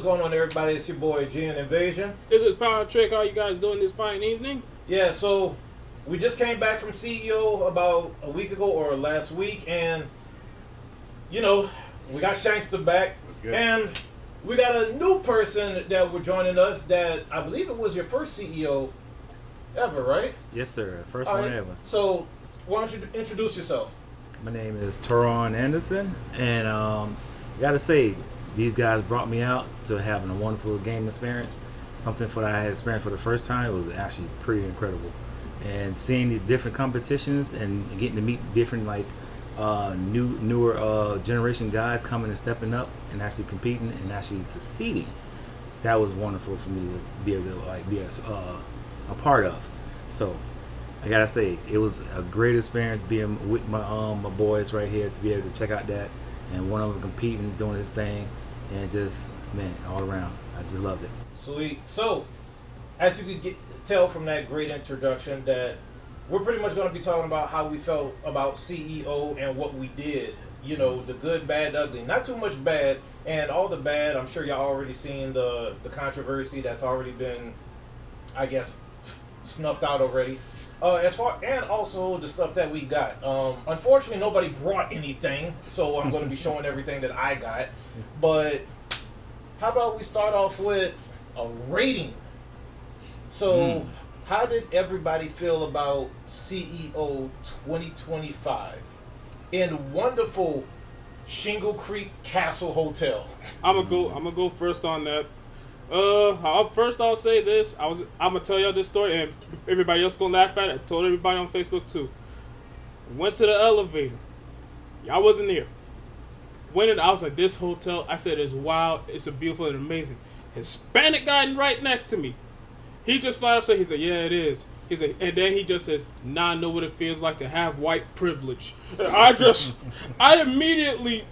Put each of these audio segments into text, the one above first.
what's going on, everybody? It's your boy Gian Invasion. This is Power Trick. How you guys doing this fine evening? Yeah, so we just came back from CEO about a week ago or last week, and you know we got Shankster back, That's good. and we got a new person that will joining us. That I believe it was your first CEO ever, right? Yes, sir. First All one right. ever. So why don't you introduce yourself? My name is Teron Anderson, and gotta say, these guys brought me out to having a wonderful game experience. Something that I had experienced for the first time. It was actually pretty incredible, and seeing the different competitions and getting to meet different newer generation guys coming and stepping up and actually competing and actually succeeding. That was wonderful for me to be able to be a part of. So I gotta say, it was a great experience being with my boys right here to be able to check out that, and one of them competing, doing his thing, and just all around, I just loved it. Sweet. So, as you could tell from that great introduction, that we're pretty much going to be talking about how we felt about CEO and what we did. You know, the good, bad, ugly. Not too much bad, and all the bad. I'm sure y'all already seen the controversy that's already been, I guess, snuffed out already. As far and also the stuff that we got. Unfortunately, nobody brought anything, so I'm going to be showing everything that I got. But how about we start off with a rating? So, how did everybody feel about CEO 2025 in wonderful Shingle Creek Castle Hotel? I'm gonna go first on that. I'll say this. I'm gonna tell y'all this story, and everybody else gonna laugh at it. I told everybody on Facebook too. Went to the elevator. Y'all wasn't there. Went in. I was like, this hotel. I said, it's wild. It's a beautiful and amazing. Hispanic guy right next to me. He just flat up said, he said, yeah, it is. He said, and then he just says, now I know what it feels like to have white privilege. And I immediately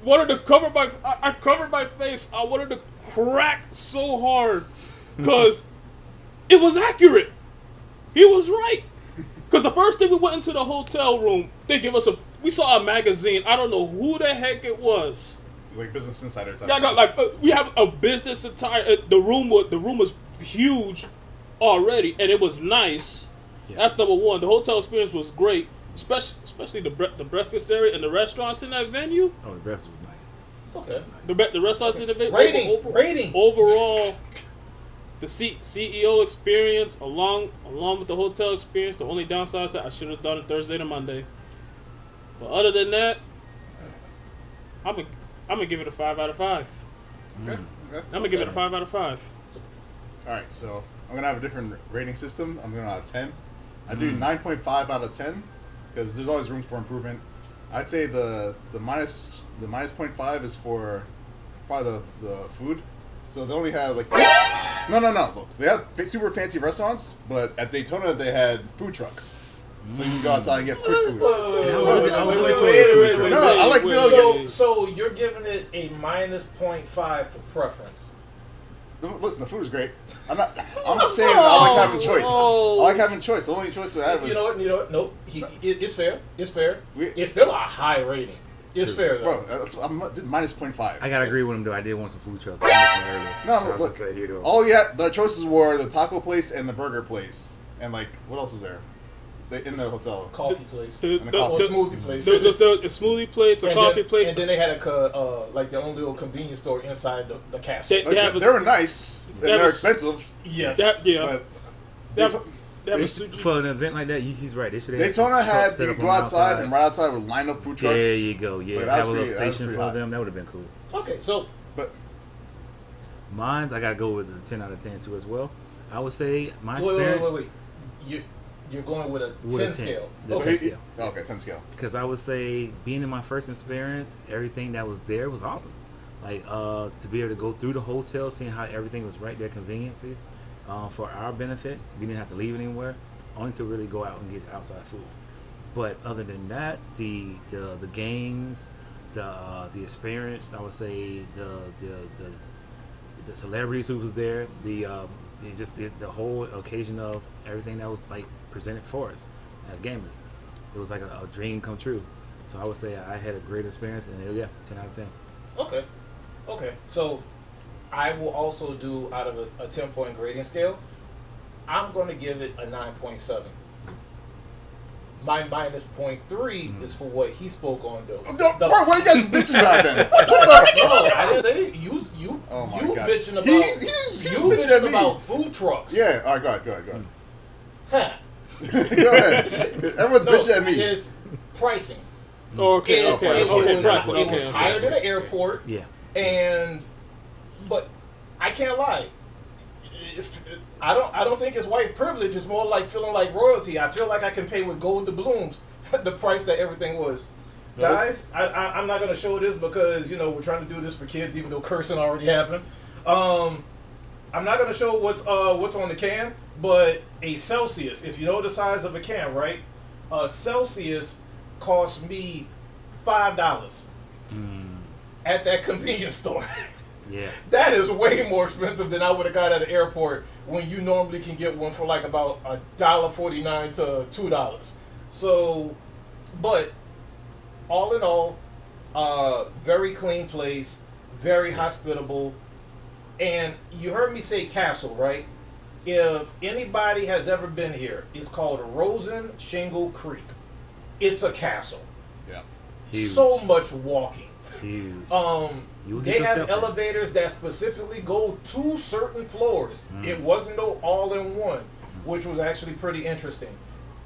wanted to cover I covered my face. I wanted to crack so hard because it was accurate. He was right. Because the first thing we went into the hotel room, they give us we saw a magazine. I don't know who the heck it was. Like Business Insider type. Yeah, I got we have a business attire. The room was huge already, and it was nice. Yeah. That's number one. The hotel experience was great, especially the breakfast area and the restaurants in that venue. Oh, the breakfast was nice. Okay. The restaurants in the venue. Rating. Overall, the CEO experience, along with the hotel experience, the only downside is that I should have done it Thursday to Monday. But other than that, I'm gonna give it a 5 out of 5. Okay. I'm gonna give it a 5 out of 5. All right, so I'm gonna have a different rating system. I'm going out of 10. I do 9.5 out of 10 because there's always room for improvement. I'd say the minus 0.5 is for probably the food. So they only have like no. Look, they have super fancy restaurants, but at Daytona they had food trucks. So you can go outside and get food. So you're giving it a minus 0.5 for preference. Listen, the food is great. I'm just saying I like having choice. I like having choice. The only choice I had was... You know what? Nope. It's fair. It's fair. It's still a high rating. It's fair, though. Bro, I'm minus 0.5. I gotta agree with him, though. I did want some food trucks. No, look. The choices were the taco place and the burger place. And, like, what else was there? In the hotel. Coffee place. The smoothie place. There was a smoothie place, a coffee place. And then they had like their own little convenience store inside the castle. They were nice. They're expensive. Yes. For an event like that, he's right. They should have. Daytona had you could go outside and right outside would line up food trucks. There you go. Yeah, have a little station for them. That would have been cool. Okay, so mine's I gotta go with a 10 out of 10 too as well. I would say my experience. Wait. You're going with a 10 scale. Okay. 10 scale. Okay, 10 scale. Because I would say being in my first experience, everything that was there was awesome. Like to be able to go through the hotel, seeing how everything was right there, conveniency. For our benefit, we didn't have to leave anywhere, only to really go out and get outside food. But other than that, the games, the experience, I would say the celebrities who was there, the whole occasion of everything that was like presented for us as gamers, it was like a dream come true. So I would say I had a great experience, and 10 out of 10. Okay. So I will also do out of a 10-point grading scale. I'm going to give it a 9.7. My minus 0.3 is for what he spoke on though. Bro, what are you guys bitching about then? No, I didn't say it. You Oh my you God. bitching about He's you bitching at bitching me. about food trucks. Yeah, all right, go ahead. Huh. Go ahead. Everyone's No, bitching at me. it's pricing. Okay, It okay, was, okay. higher than the airport. Yeah. But I can't lie. I don't think it's white privilege. It's more like feeling like royalty. I feel like I can pay with gold doubloons the price that everything was. Guys, I'm not gonna show this because we're trying to do this for kids, even though cursing already happened. I'm not gonna show what's on the can, but a Celsius. If you know the size of a can, right? A Celsius cost me $5 at that convenience store. Yeah. That is way more expensive than I would have got at an airport when you normally can get one for like about $1.49 to $2. So, but all in all, very clean place, very hospitable. And you heard me say castle, right? If anybody has ever been here, it's called Rosen Shingle Creek. It's a castle. Yeah. Huge. So much walking. Huge. You They get have yourself in. elevators that specifically go to certain floors. It wasn't no all in one, which was actually pretty interesting.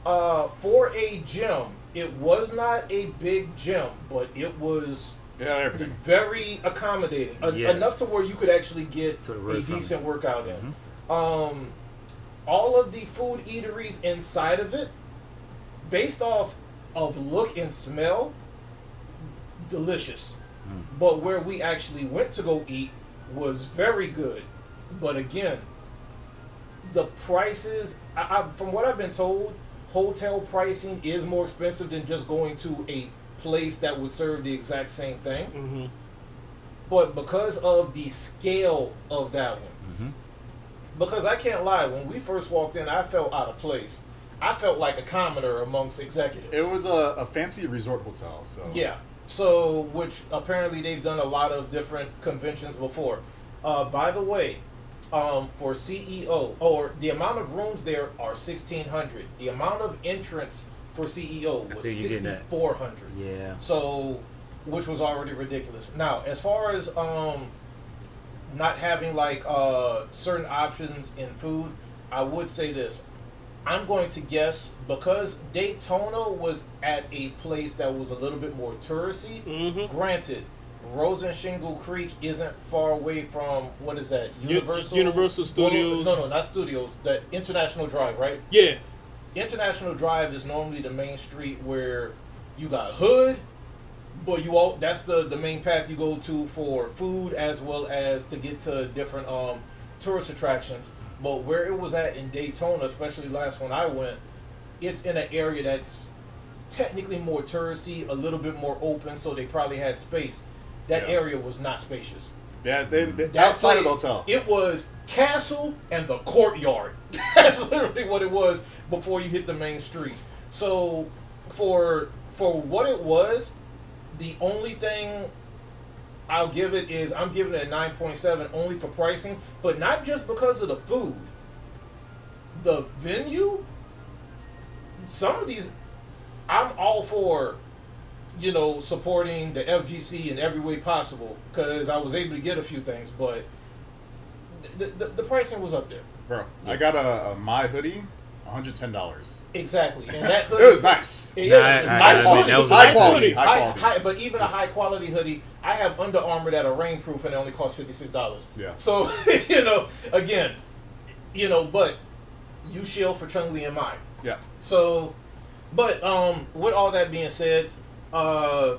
For a gym, it was not a big gym, but it was Yeah, everything. very accommodating, Yes. enough to where you could actually get To the a roof from decent it. workout in. All of the food eateries inside of it, based off of look and smell, delicious. But where we actually went to go eat was very good. But again, the prices, from what I've been told, hotel pricing is more expensive than just going to a place that would serve the exact same thing. Mm-hmm. But because of the scale of that one, because I can't lie, when we first walked in, I felt out of place. I felt like a commoner amongst executives. It was a fancy resort hotel, so Yeah. So, which apparently they've done a lot of different conventions before. By the way, for CEO, or the amount of rooms there are 1,600. The amount of entrance for CEO was see you getting that. 6,400. Yeah. So, which was already ridiculous. Now, as far as not having like certain options in food, I would say this. I'm going to guess because Daytona was at a place that was a little bit more touristy. Granted, Rosen Shingle Creek isn't far away from, what is that? Universal Studios. No, not studios. That International Drive, right? Yeah. International Drive is normally the main street where you got Hood, but that's the main path you go to for food as well as to get to different tourist attractions. But where it was at in Daytona, especially last one I went, it's in an area that's technically more touristy, a little bit more open, so they probably had space. That Yeah. area was not spacious. yeah, they That outside of the place, hotel. it was castle and the courtyard. That's literally what it was before you hit the main street. So for what it was, the only thing I'll give it is I'm giving it a 9.7 only for pricing, but not just because of the food. The venue, some of these, I'm all for, supporting the FGC in every way possible because I was able to get a few things, but the pricing was up there. Bro, I got a my hoodie, $110. Exactly, and that It hoodie, was nice. Yeah, Nah, it was I nice admit, hoodie. that was High nice quality. hoodie. High quality. But even a high quality hoodie, I have Under Armour that are rainproof and they only cost $56. Yeah. So again, but you shield for Chung Lee and Mai. Yeah. So, but with all that being said, I'm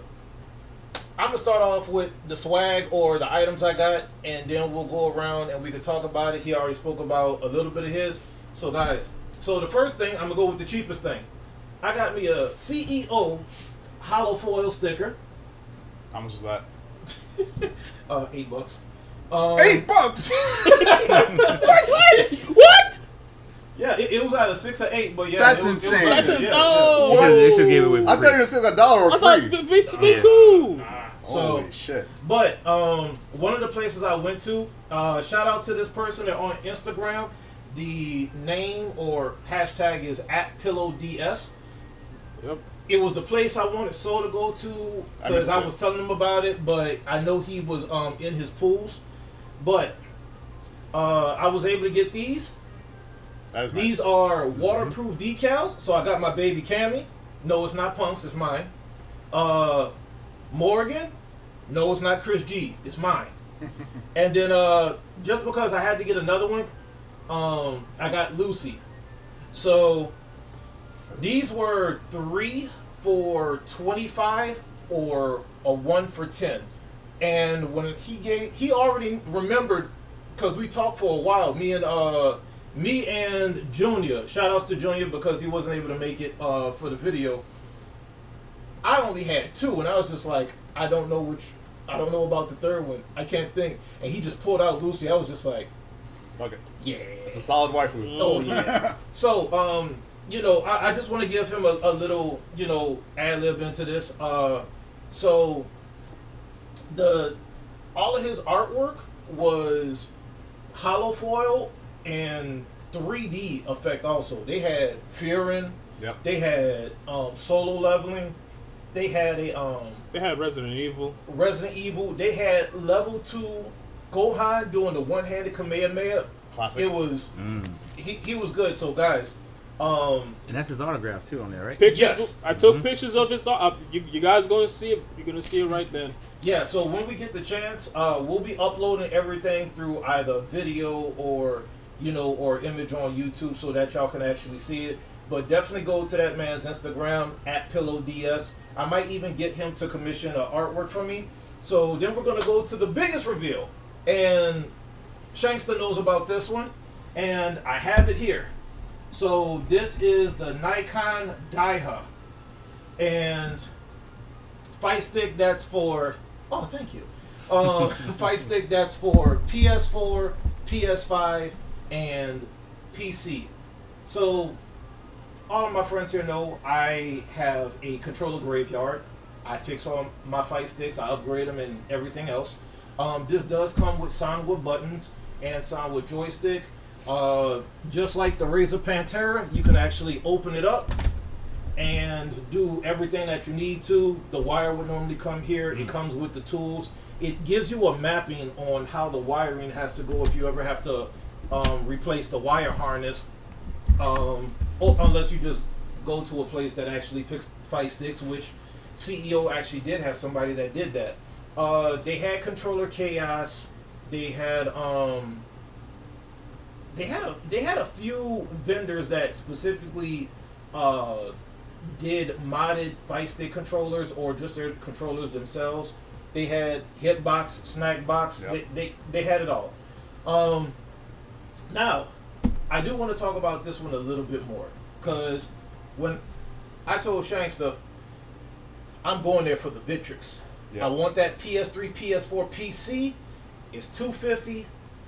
gonna start off with the swag or the items I got, and then we'll go around and we can talk about it. He already spoke about a little bit of his. So guys, the first thing I'm gonna go with the cheapest thing. I got me a CEO hollow foil sticker. How much was that? $8. $8. What? Yeah, it was either 6 or 8, but yeah, That's it was insane. That's yeah, no. They should give it away I for thought you free. were saying $1 or I thought free. me too. Holy shit. But one of the places I went to, shout out to this person on Instagram. The name or hashtag is @PillowDS. Yep. It was the place I wanted Soul to go to because I was telling him about it, but I know he was in his pools. But I was able to get these. That is These nice. are waterproof decals, so I got my baby Cammy. No, it's not Punk's, it's mine. Morgan. No, it's not Chris G, it's mine. And then just because I had to get another one, I got Lucy. So these were 3 for $25 or a 1 for $10. And when he already remembered because we talked for a while. Me and Junior. Shout outs to Junior because he wasn't able to make it for the video. I only had 2, and I was just like, I don't know about the third one. I can't think. And he just pulled out Lucy. I was just like, Okay. yeah. It's a solid waifu. Oh yeah. So I just want to give him a little ad lib into this. So all of his artwork was hollow foil and 3D effect. Also, they had Fearin. Yep. They had solo leveling. They had They had Resident Evil. Resident Evil. They had level 2 Gohan doing the one-handed Kamehameha. Classic. It was he was good. So guys, And that's his autographs too on there, right? Pictures. Yes. I took pictures of his. You guys going to see it. You're going to see it right then. yeah. So when we get the chance, we'll be uploading everything through either video or or image on YouTube so that y'all can actually see it. But definitely go to that man's Instagram @PillowDS. I might even get him to commission artwork for me. So then we're gonna go to the biggest reveal, and Shankster knows about this one, and I have it here. So this is the Nikon Daiha, and fight stick that's for. Oh, thank you. Fight stick that's for PS4, PS5, and PC. So all of my friends here know I have a controller graveyard. I fix all my fight sticks, I upgrade them and everything else. This does come with Sanwa buttons and Sanwa joystick. Just like the Razer Pantera, you can actually open it up and do everything that you need to. The wire would normally come here. It comes with the tools. It gives you a mapping on how the wiring has to go if you ever have to replace the wire harness. Unless you just go to a place that actually fixed fight sticks, which CEO actually did have somebody that did that. They had controller chaos. They had a few vendors that specifically did modded fight stick controllers or just their controllers themselves. They had Hitbox, Snackbox. Yep. They had it all. Now, I do want to talk about this one a little bit more because when I told Shankster I'm going there for the Victrix. Yeah. I want that PS3, PS4, PC. It's $250.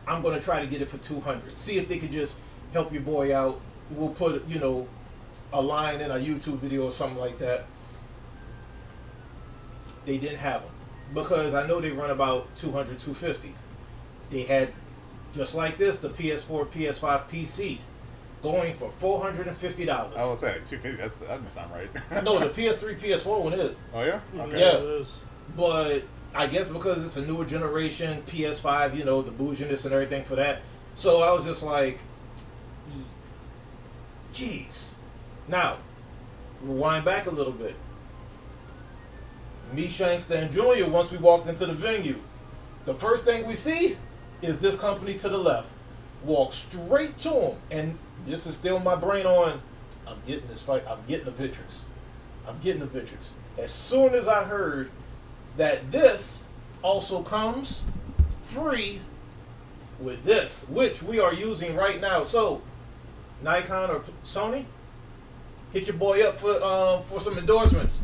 I'm going to try to get it for $200. See if they could just help your boy out. We'll put a line in a YouTube video or something like that. They didn't have them because I know they run about $200, $250. They had, just like this, the PS4, PS5, PC going for $450. I would say 250. That doesn't sound right. No, the PS3, PS4 one is. Oh yeah. Okay. Yeah. It is. But I guess because it's a newer generation, PS5, the bouginess and everything for that. So I was just like, jeez. Now, rewind back a little bit. Me, Shankster, and Junior, once we walked into the venue, the first thing we see is this company to the left. Walk straight to him, and this is still my brain on, I'm getting this fight, I'm getting the Victrix. I'm getting the Victrix. As soon as I heard that this also comes free with this, which we are using right now. So, Nikon or Sony, hit your boy up for some endorsements.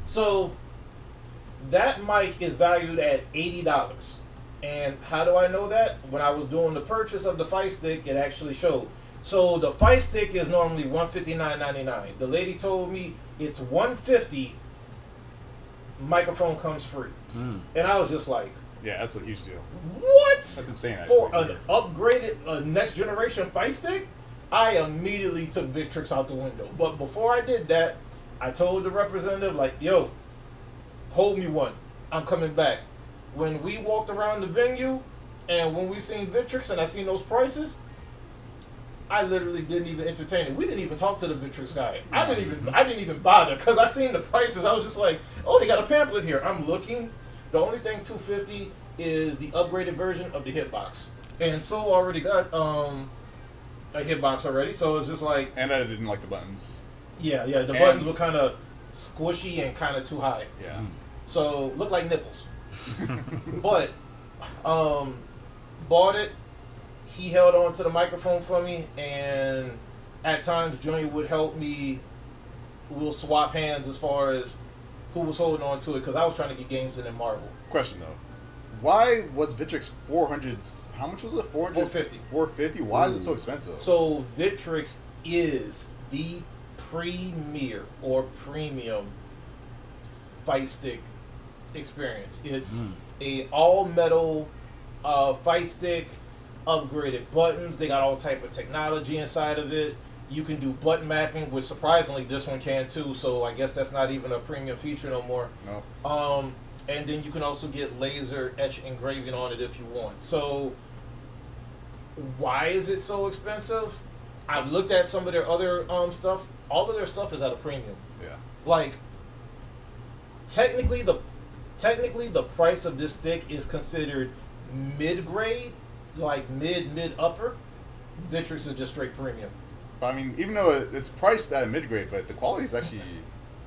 So, that mic is valued at $80. And how do I know that? When I was doing the purchase of the fight stick, it actually showed. So the fight stick is normally $159.99. The lady told me it's $150 microphone comes free. And I was just like, Yeah, that's a huge deal. what? That's insane, For actually. an upgraded next generation fight stick, I immediately took Victrix out the window. But before I did that, I told the representative, like, yo, hold me one. I'm coming back. When we walked around the venue and when we seen Victrix and I seen those prices, I literally didn't even entertain it. We didn't even talk to the Victrix guy. I didn't even bother because I seen the prices. I was just like, oh, they got a pamphlet here. I'm looking. The only thing $250 is the upgraded version of the hitbox, and so already got a hitbox already. So it's just like, And I didn't like the buttons. yeah, the buttons were kind of squishy and kind of too high. Yeah. So looked like nipples. But bought it. He held on to the microphone for me, and at times Junior would help me. We'll swap hands as far as who was holding on to it because I was trying to get games in Marvel. Question though, why was Victrix 400? How much was it? 400? 450. 450. Why is it so expensive? So Victrix is the premier or premium fight stick experience. It's a all metal fight stick, upgraded buttons. They got all type of technology inside of it. You can do button mapping, which surprisingly this one can too. So I guess that's not even a premium feature no more. No. And then you can also get laser etch engraving on it if you want. So why is it so expensive? I've looked at some of their other stuff. All of their stuff is at a premium. Yeah. Like technically the price of this stick is considered mid grade, like mid upper. Victrix is just straight premium. But, I mean, even though it's priced at a mid grade, but the quality is actually,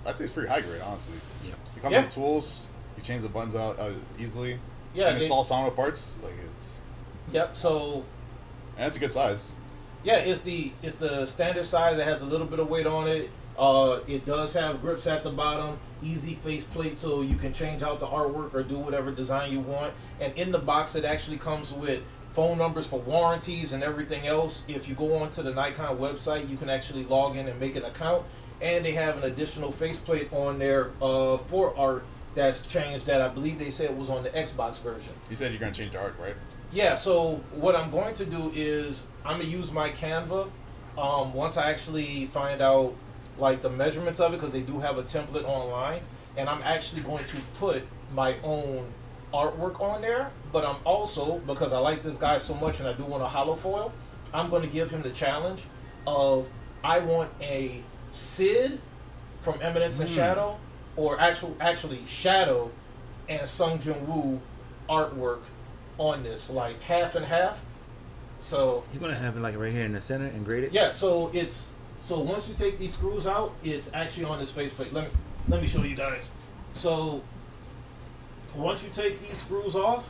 I'd say it's pretty high grade, honestly. Yeah. You come Yeah. with the tools, you change the buttons out easily. Yeah, And it's all solid parts. Like it's, Yep. So and it's a good size. yeah, it's the standard size. It has a little bit of weight on it. It does have grips at the bottom, easy faceplate, so you can change out the artwork or do whatever design you want. And in the box, it actually comes with phone numbers for warranties and everything else. If you go onto the Nikon website, you can actually log in and make an account. And they have an additional faceplate on there for art that's changed that I believe they said was on the Xbox version. You said you're gonna change the art, right? Yeah, so what I'm going to do is I'm gonna use my Canva once I actually find out like the measurements of it, because they do have a template online, and I'm actually going to put my own artwork on there. But I'm also, because I like this guy so much and I do want a hollow foil, I'm going to give him the challenge of I want a Sid from Eminence and Shadow, or actually Shadow and Sung Jin Woo artwork on this, like half and half. So You're gonna have it like right here in the center and grade it. yeah, so once you take these screws out, it's actually on this faceplate. Let me show you guys. So once you take these screws off,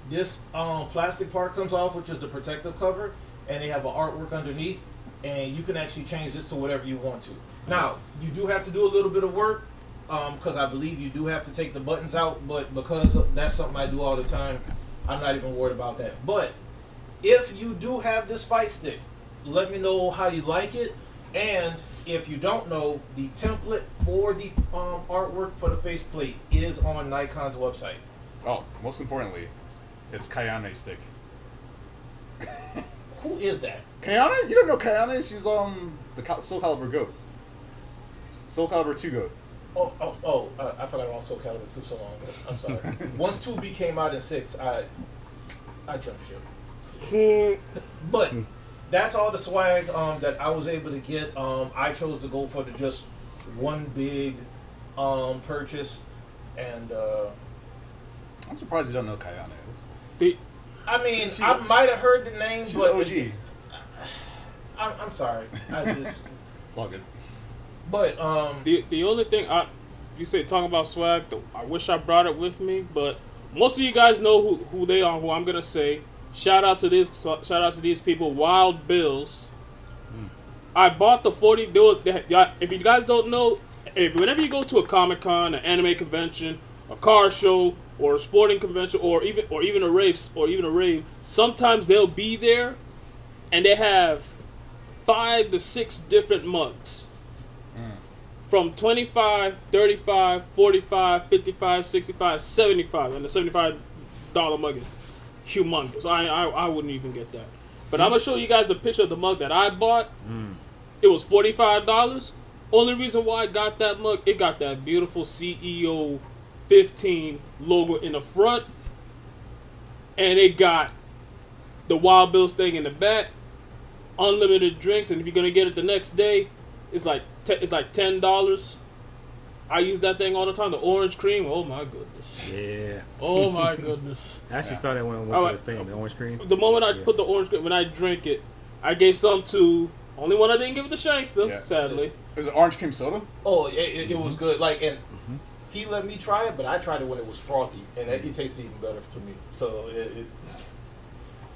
this plastic part comes off, which is the protective cover, and they have an artwork underneath, and you can actually change this to whatever you want to. Now, you do have to do a little bit of work, because I believe you do have to take the buttons out, but because that's something I do all the time, I'm not even worried about that. But if you do have this fight stick, let me know how you like it. And if you don't know, the template for the artwork for the faceplate is on Nikon's website. Oh, most importantly, it's Kayane stick. Who is that? Kayane? You don't know Kayane? She's the Soul Calibur GOAT. Soul Calibur 2 GOAT. I forgot about Soul Calibur 2 so long ago. I'm sorry. Once 2B came out in 6, I jumped ship. But that's all the swag that I was able to get. I chose to go for just one big purchase, and I'm surprised you don't know Kayane. I mean, I might have heard the name, She's but OG. I'm sorry. I just It's all good. but The only thing you say talking about swag, I wish I brought it with me, but most of you guys know who they are. Who I'm gonna say. Shout out to these people, Wild Bills. I bought the 40. If you guys don't know, whenever you go to a Comic-Con, an anime convention, a car show, or a sporting convention, or even a rave, sometimes they'll be there, and they have 5 to 6 different mugs from 25, 35, 45, 55, 65, 75, and the $75 mug is humongous. I wouldn't even get that. But I'm gonna show you guys the picture of the mug that I bought. It was $45. Only reason why I got that mug, it got that beautiful CEO 15 logo in the front, and it got the Wild Bills thing in the back, unlimited drinks, and if you're gonna get it the next day, it's like $10. I use that thing all the time. The orange cream. Oh my goodness. Yeah. Oh my goodness. I actually saw that when I went to the stand, the orange cream. The moment I put the orange cream, when I drink it, I gave some to. Only one I didn't give it to Shankster, sadly. It was an orange cream soda. Oh, it was good. Like, and he let me try it, but I tried it when it was frothy, and it tasted even better to me. So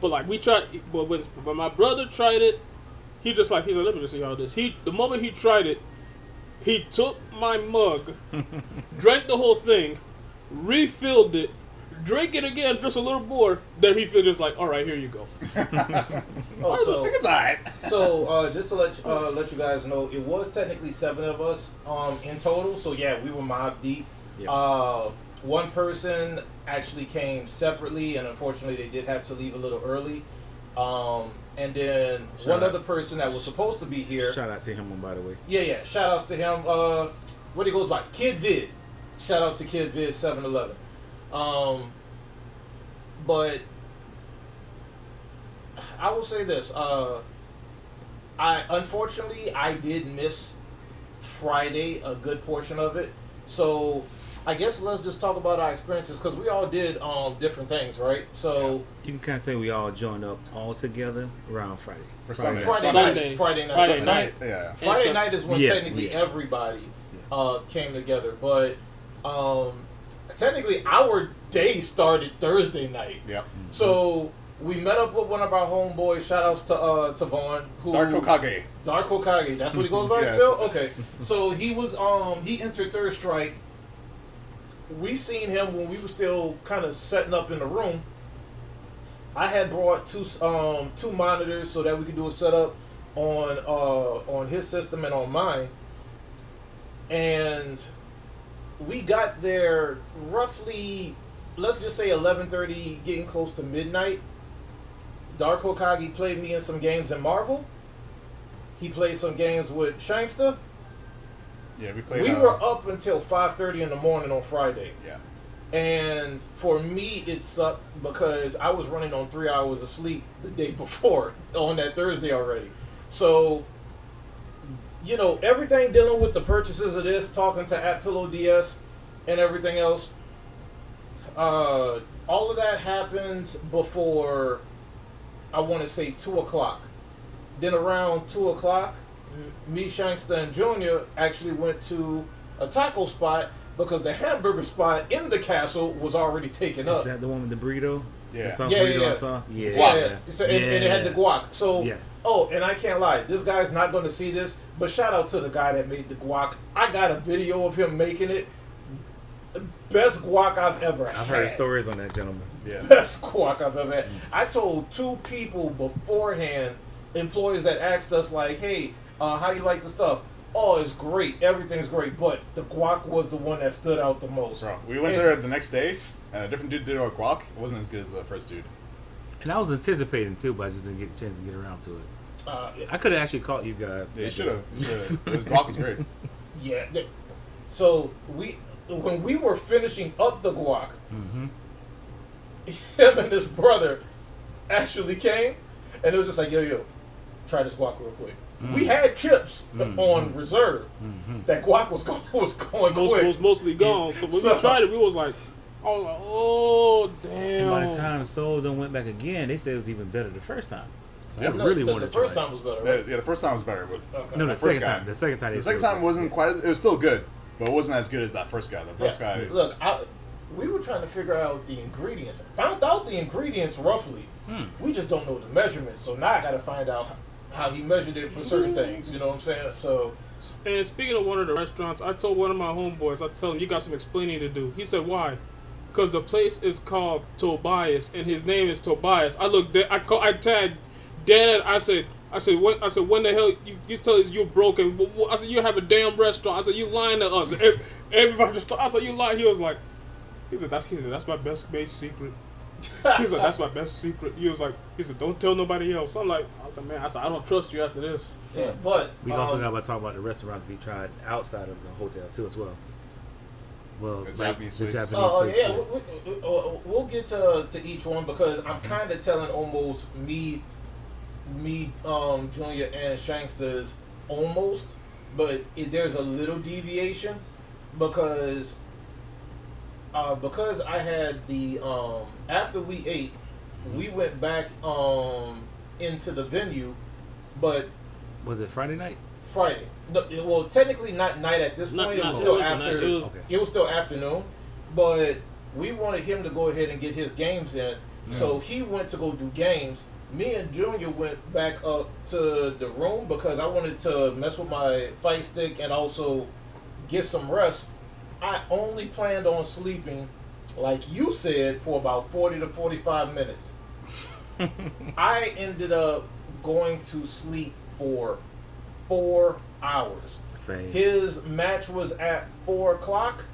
But like we tried, but when my brother tried it, he's like, let me just see how this. The moment he tried it, he took my mug, drank the whole thing, refilled it, drank it again, just a little more. Then he finished like, all right, here you go. so It's alright. So just to let you guys know, it was technically 7 of us in total. So yeah, we were mob deep. Yeah. One person actually came separately, and unfortunately, they did have to leave a little early. And then one other person that was supposed to be here. Shout out to him, by the way. Yeah. Shout outs to him. What he goes by? Kid Vid. Shout out to Kid Vid 7-Eleven. But I will say this. Unfortunately I did miss Friday, a good portion of it. So I guess let's just talk about our experiences, because we all did different things, right? So you can kind of say we all joined up all together around Friday. Friday Sunday. night. Friday night. Yeah. Friday night is when Yeah, technically yeah. everybody came together, but technically our day started Thursday night. Yep. So we met up with one of our homeboys. Shout outs to Vaughn, who Dark Hokage. Dark Hokage. That's what he goes by Yes. still? Okay. So he was he entered Third Strike. We seen him when we were still kind of setting up in the room. I had brought two monitors so that we could do a setup on his system and on mine. And we got there roughly, let's just say 11:30, getting close to midnight. Dark Hokage played me in some games in Marvel. He played some games with Shankster. Yeah, we played. We were up until 5:30 in the morning on Friday. Yeah. And for me, it sucked because I was running on 3 hours of sleep the day before on that Thursday already. So, you know, everything dealing with the purchases of this, talking to @PillowDS and everything else, all of that happened before, I want to say, 2 o'clock. Then around 2 o'clock, me, Shankster, and Junior actually went to a taco spot because the hamburger spot in the castle was already taken up. Is that the one with the burrito? Yeah. The soft Yeah, burrito yeah. I saw? Yeah. Yeah. So, and it had the guac. So, Yes. oh, and I can't lie. This guy's not going to see this, but shout out to the guy that made the guac. I got a video of him making it. Best guac I've ever had. I've heard stories on that gentleman. Yeah. Best guac I've ever had. I told 2 people beforehand, employees that asked us, like, hey, how you like the stuff? Oh, it's great. Everything's great. But the guac was the one that stood out the most. Bro, we went there the next day, and a different dude did our guac. It wasn't as good as the first dude. And I was anticipating too, but I just didn't get a chance to get around to it. I could have actually caught you guys. Yeah, you should have. His guac was great. Yeah. So when we were finishing up the guac, him and his brother actually came, and it was just like, yo, try this guac real quick. We had chips on reserve. That guac was going quick. Was mostly gone. So when we tried it, we was like, oh damn. And by the time Soul done went back again, they said it was even better the first time. So Yeah. I really wanted the to try first it. time was better, right? Yeah, the first time was better. But Okay. No, the first second guy. time. The second time. the second time wasn't quite. It was still good, but it wasn't as good as that first guy. The first guy. Look, we were trying to figure out the ingredients. Found out the ingredients roughly. We just don't know the measurements. So now I got to find out how he measured it for certain things. You know what I'm saying? So, And speaking of one of the restaurants, I told one of my homeboys, I told him, you got some explaining to do. He said, why? Because the place is called Tobias, and his name is Tobias. I looked, I tagged Dan, and I said, I said, when the hell you tell us you're broken? I said, you have a damn restaurant. I said, you lying to us. Everybody just. I said, you lying. He was like, that's my best made secret. He said, that's my best secret. He said, don't tell nobody else. I said, man, I don't trust you after this. Yeah, but We also got to talk about the restaurants we tried outside of the hotel too as well. Well, The like Japanese the place. Japanese Oh place. yeah, yes. we'll get to each one because I'm kind of telling almost me, Junior and Shanksters almost, but there's a little deviation because I had the after we ate, we went back into the venue, but Was it Friday night? Friday. No, well, technically not night at this point. It was still after. Okay. It was still afternoon, but we wanted him to go ahead and get his games in. So he went to go do games. Me and Junior went back up to the room because I wanted to mess with my fight stick and also get some rest. I only planned on sleeping, like you said, for about 40 to 45 minutes. I ended up going to sleep for 4 hours. Same. His match was at 4 o'clock.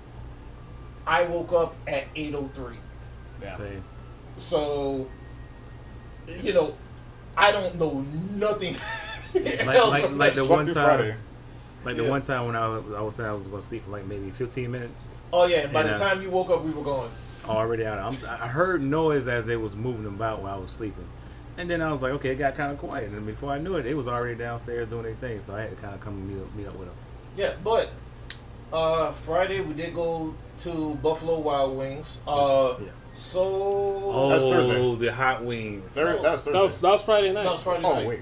I woke up at 8:03. Yeah. Same. So, I don't know nothing else. Like the Slept one through time, Friday. like the one time when I was saying I was going to sleep for like maybe 15 minutes. Oh yeah, by And, the time you woke up, we were gone. Already out. I heard noise as they was moving about while I was sleeping, and then I was like, okay, it got kind of quiet, and before I knew it, it was already downstairs doing their thing. So I had to kind of come and meet up with them. Yeah, but Friday we did go to Buffalo Wild Wings. Yeah. So That's Thursday. Oh, the hot wings. That was Thursday. That was Friday night. that was Friday Oh night. wait.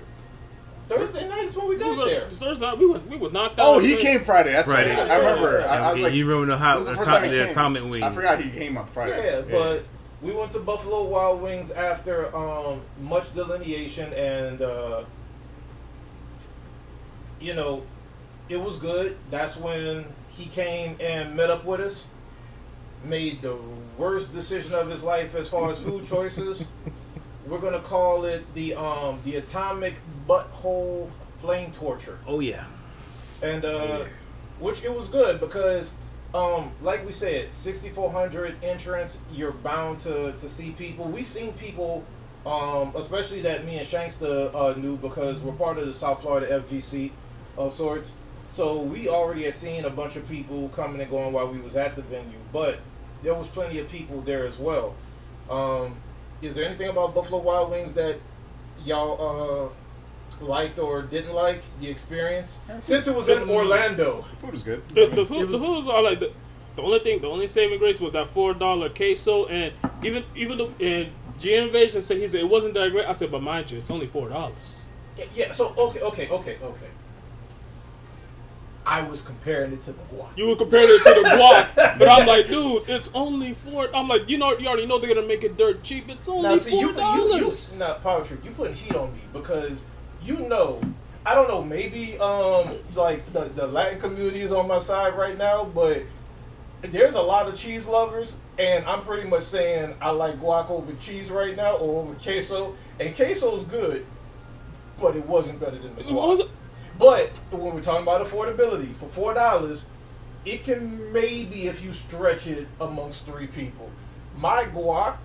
Thursday night is when we got there. Thursday night, we was knocked out. Oh, he came Friday. That's Friday. right. I remember. Yeah. I was like, you remember the hot, this is the first time he the came. atomic wings? I forgot he came on Friday. Yeah, but we went to Buffalo Wild Wings after much delineation, and it was good. That's when he came and met up with us. Made the worst decision of his life as far as food choices. We're gonna call it the atomic butthole flame torture. Oh yeah. And which it was good because like we said, 6,400 entrants, you're bound to see people. We seen people especially that me and Shankster knew because we're part of the South Florida FGC of sorts. So we already had seen a bunch of people coming and going while we was at the venue, but there was plenty of people there as well. Is there anything about Buffalo Wild Wings that y'all liked or didn't like the experience? Since it was in Orlando. The food was good. The food was all like the only saving grace was that $4 queso, and even and G Innovation said it wasn't that great. I said, but mind you, it's only $4. Yeah. So okay. I was comparing it to the guac. You were comparing it to the guac, but I'm like, dude, it's only $4. I'm like, you already know they're gonna make it dirt cheap. It's only Now, see, $4. now, Power Trip, you putting heat on me because I don't know, maybe like the Latin community is on my side right now, but there's a lot of cheese lovers, and I'm pretty much saying I like guac over cheese right now or over queso, and queso's good, but it wasn't better than the guac. But when we're talking about affordability, for $4, it can maybe, if you stretch it amongst 3 people. My guac,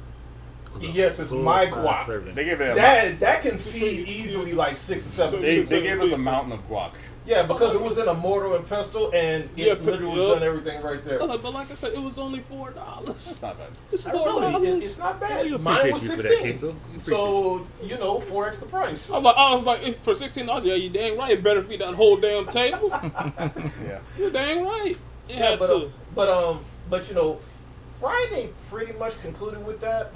yes, it's my guac. Serving. They gave it. That can feed easily like 6 or 7 They people. gave us a mountain of guac. Yeah, because it was in a mortar and pestle, and it literally was done everything right there. But like I said, it was only $4. It's not bad. It's Really, it's $4. not bad. We Mine appreciate was you for that, 16. Queso. We So 4x the price. I was like, for $16, yeah, you dang right. It better feed that whole damn table. Yeah. You're dang right. It Yeah, had but to. Friday pretty much concluded with that.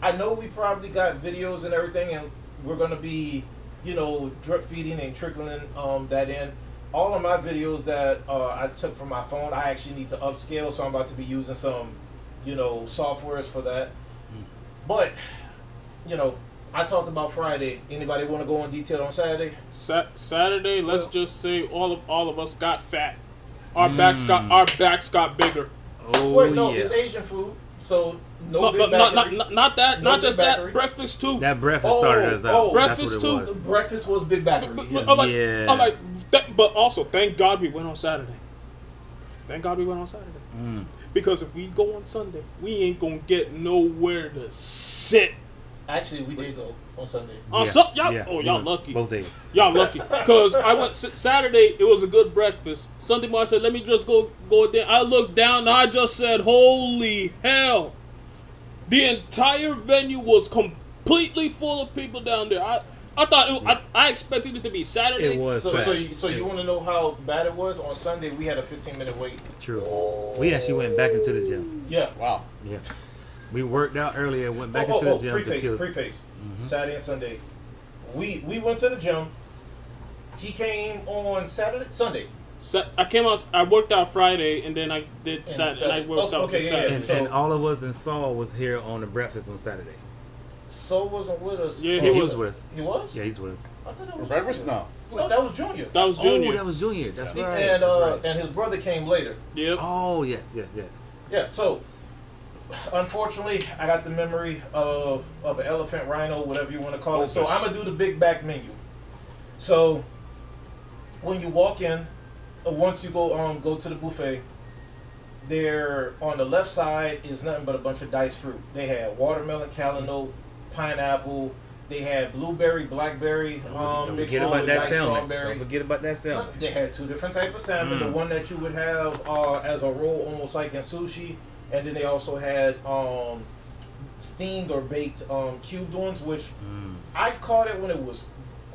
I know we probably got videos and everything, and we're gonna be, drip feeding and trickling that in. All of my videos that I took from my phone, I actually need to upscale, so I'm about to be using some, softwares for that. But, I talked about Friday. Anybody want to go in detail on Saturday? Saturday, let's just say all of us got fat. Our backs got bigger. Oh Wait, no, yeah. it's Asian food. So no But, Big but not, Bakery. not that, No not Big just Bakery. that. Breakfast too. That breakfast started us out. Breakfast That's too. what it was. Breakfast was Big Bakery. But Yes. I'm like, Yeah. I'm like, but also, thank God we went on Saturday. Thank God we went on Saturday. Because if we go on Sunday, we ain't gonna get nowhere to sit. Actually, we did go on Sunday. On y'all, y'all lucky. Both days. Y'all lucky. Because I went Saturday, it was a good breakfast. Sunday morning, I said, let me just go there. I looked down and I just said, holy hell. The entire venue was completely full of people down there. I thought I expected it to be Saturday. It was. So bad. you want to know how bad it was? On Sunday, we had a 15-minute wait. True. We actually went back into the gym. Yeah. Wow. Yeah. We worked out earlier, went back into the gym to kill. Preface. Saturday and Sunday. We went to the gym. He came on Sunday. I came out. I worked out Friday, and then I did Saturday. And I worked out okay, Saturday. And all of us and Saul was here on the breakfast on Saturday. So wasn't with us. Yeah, He was with us. He was? Yeah, he's with us. I thought that was Breakfast? Junior. No. No, that was Junior. That was Junior. Oh, that was Junior. That's right. And That's right. and his brother came later. Yep. Oh, yes. Yeah. So unfortunately, I got the memory of an elephant, rhino, whatever you want to call it. So I'm gonna do the big back menu. So when you walk in, once you go to the buffet, there on the left side is nothing but a bunch of diced fruit. They had watermelon, cantaloupe, pineapple. They had blueberry, blackberry, Don't mixed forget with about that diced salmon. strawberry. Don't forget about that salmon. They had two different types of salmon. The one that you would have as a roll, almost like in sushi, and then they also had steamed or baked cubed ones, which I caught it when it was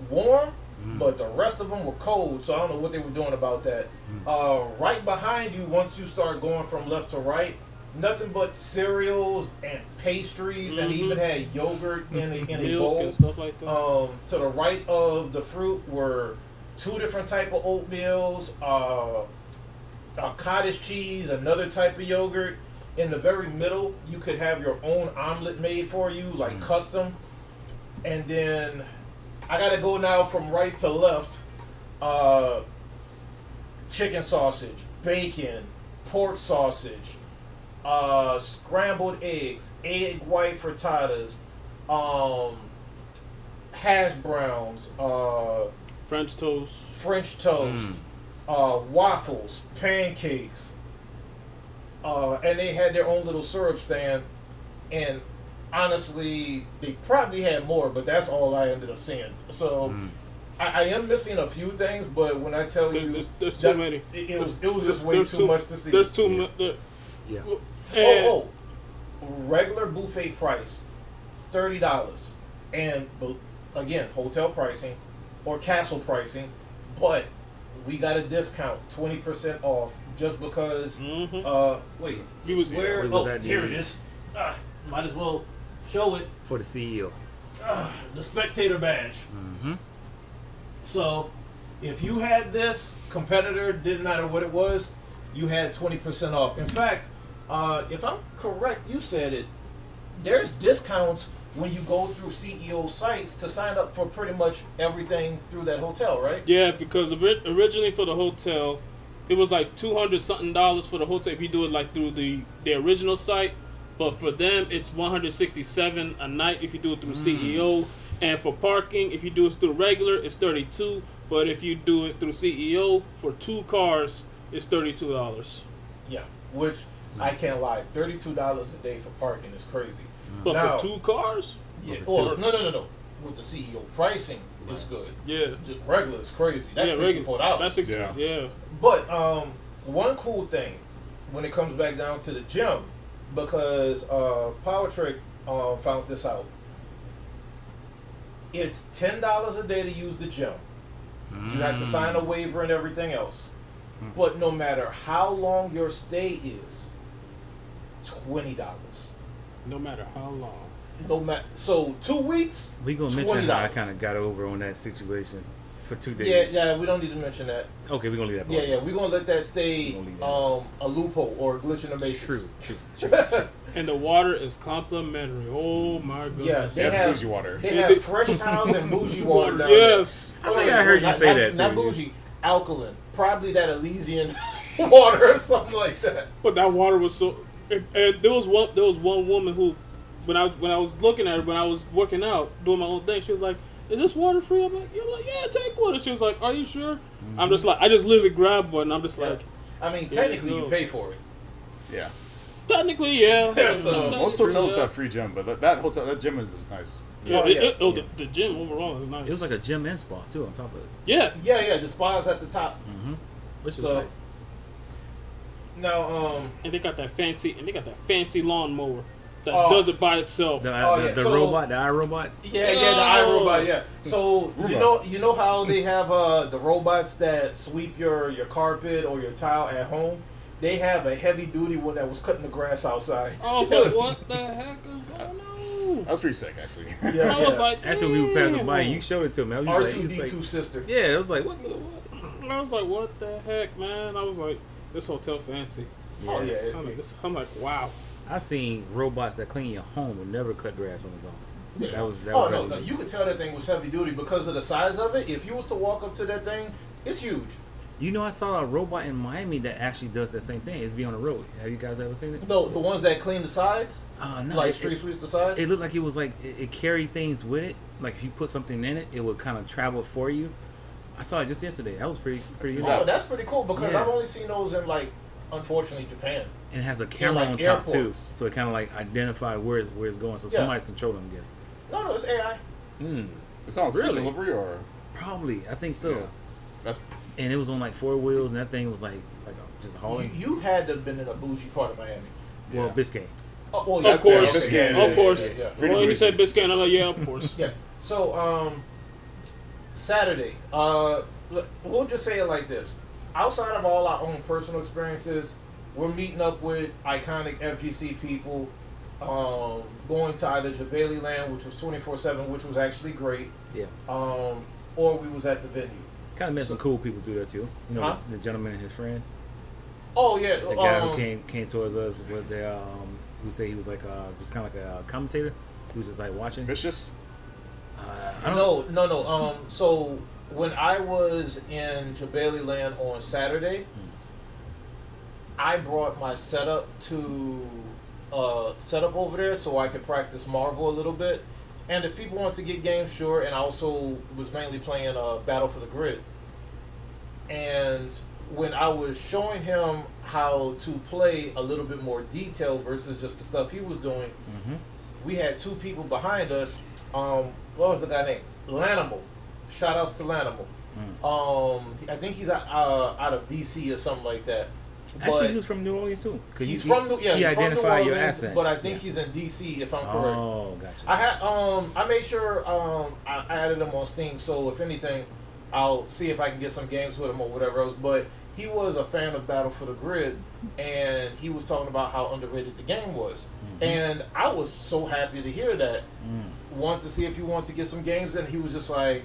warm, but the rest of them were cold. So I don't know what they were doing about that. Right behind you, once you start going from left to right, nothing but cereals and pastries, and they even had yogurt in a Milk bowl. and stuff like that. To the right of the fruit were two different type of oatmeals, a cottage cheese, another type of yogurt. In the very middle, you could have your own omelet made for you, like custom. And then I gotta go now from right to left. Chicken sausage, bacon, pork sausage, scrambled eggs, egg white frittatas, hash browns, French toast. French toast, waffles, pancakes, and they had their own little syrup stand. And honestly, they probably had more, but that's all I ended up seeing. So I am missing a few things, but when I tell you, There's too many. It was just way There's too much to see. There's too much. Yeah. Regular buffet price, $30, and again, hotel pricing or castle pricing, but we got a discount, 20% off, just because. Wait, We was- where? we was Oh, at the here it end. is. Might as well show it. For the CEO. The spectator badge. So, if you had this competitor, didn't matter what it was, you had 20% off. In fact, if I'm correct, you said it. There's discounts when you go through CEO sites to sign up for pretty much everything through that hotel, right? Yeah, because originally for the hotel, it was like $200-something for the hotel if you do it like through the original site. But for them, it's $167 a night if you do it through CEO. And for parking, if you do it through regular, it's $32. But if you do it through CEO for 2 cars, it's $32. Yeah, which I can't lie, $32 a day for parking is crazy. But Now- for 2 cars, Yeah, or no. With the CEO pricing, it's good. yeah, Just regular is crazy. That's yeah, $64. That's Yeah. yeah. But one cool thing when it comes back down to the gym, because Power Trick found this out. It's $10 a day to use the gym. You have to sign a waiver and everything else. But no matter how long your stay is, $20. No matter how long. No matter, so 2 weeks. We gonna mention how I $20. kind of got over on that situation for 2 days. Yeah. We don't need to mention that. Okay, we're gonna leave that. Yeah. We're gonna let that stay We're gonna leave a loophole or a glitch in the matrix. True. And the water is complimentary. Oh my Yeah, goodness. they They have have bougie water. They have fresh towels and bougie water down Yes. there. I think I heard you say that, Not too. bougie, alkaline. Probably that Elysian water or something like that. But that water was so. And there was one woman who, when I was looking at her when I was working out doing my own thing, she was like, "Is this water free?" I'm like, "Yeah, take water." She was like, "Are you sure?" Mm-hmm. I'm just like, I just literally grabbed one. I'm just like, I mean, technically, you pay for it. Yeah. technically, yeah. Yeah, so- Most hotels have free gym, but that gym was nice. Yeah, Oh, yeah. the gym overall is nice. It was like a gym and spa too on top of it, Yeah, Yeah, the spa's at the top. which is So- nice. Now, and they got that fancy lawnmower that Oh. does it by itself. The, Oh, yeah. the So- robot, the iRobot. yeah, the Oh. iRobot, yeah. So you know how they have the robots that sweep your carpet or your tile at home. They have a heavy duty one that was cutting the grass outside. I was like, what the heck is going on? That was pretty sick, actually. Yeah, I was like, Actually, we were passing by, and damn. you showed it to me. I was R like, two it's D like- 2 sister. yeah, it was like what? I was like, what the heck, man? I was like, this hotel fancy. Oh yeah, I'm like, wow. I've seen robots that clean your home would never cut grass on its own. Yeah. That was Oh no, really- no, you could tell that thing was heavy duty because of the size of it. If you was to walk up to that thing, it's huge. You know, I saw a robot in Miami that actually does that same thing. It's be on the road. Have you guys ever seen it? The ones that clean the sides, No, like it- street sweeps the sides. It looked like it was like it carried things with it. Like if you put something in it, it would kind of travel for you. I saw it just yesterday. That was pretty Oh, that's pretty cool because Yeah. I've only seen those in like, unfortunately, Japan. And it has a camera like on top airports. too, so it kind of like identify where it's going. So Yeah. somebody's controlling, I guess. No, it's AI. It's on food Really? delivery or Probably, I think so. Yeah. That's And it was on like 4 wheels, and that thing was like just hauling. You had to have been in a bougie part of Miami. Well, yeah. Biscayne. Oh, well, yeah, Of course, Biscayne, of course. Yeah, Pretty Well, he bougie. said Biscayne. I'm like, yeah, of course. yeah. So, Saturday. We'll just say it like this. Outside of all our own personal experiences, we're meeting up with iconic FGC people, going to either Jabali Land, which was 24/7, which was actually great, Yeah, or we was at the venue. kind of met some cool people through that too. You know, Huh? the gentleman and his friend, Oh yeah, the guy who came towards us with the who said he was like just kind of like a commentator. He was just like watching. vicious. I don't No. So when I was in Jabali Land on Saturday, I brought my setup to setup over there so I could practice Marvel a little bit. And if people want to get games, sure. And I also was mainly playing Battle for the Grid. And when I was showing him how to play a little bit more detail versus just the stuff he was doing, we had two people behind us. What was the guy named? Lanimal. Shout outs to Lanimal. I think he's out of DC or something like that. Actually, But he was from New Orleans too. 'Cause he's he from New he he's from New identified your Orleans, accent. but I think Yeah. he's in DC if I'm correct. Oh, gotcha. I had I made sure I added him on Steam, so if anything, I'll see if I can get some games with him or whatever else. But he was a fan of Battle for the Grid, and he was talking about how underrated the game was, and I was so happy to hear that. Want to see if you want to get some games, and he was just like,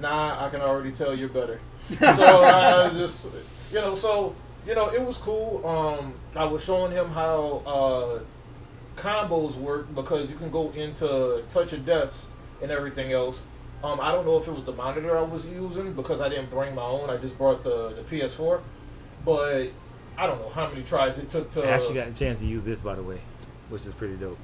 "Nah, I can already tell you're better." So I was just, it was cool. I was showing him how combos work because you can go into touch of deaths and everything else. I don't know if it was the monitor I was using because I didn't bring my own. I just brought the PS4, but I don't know how many tries it took to. I actually got a chance to use this, by the way, which is pretty dope.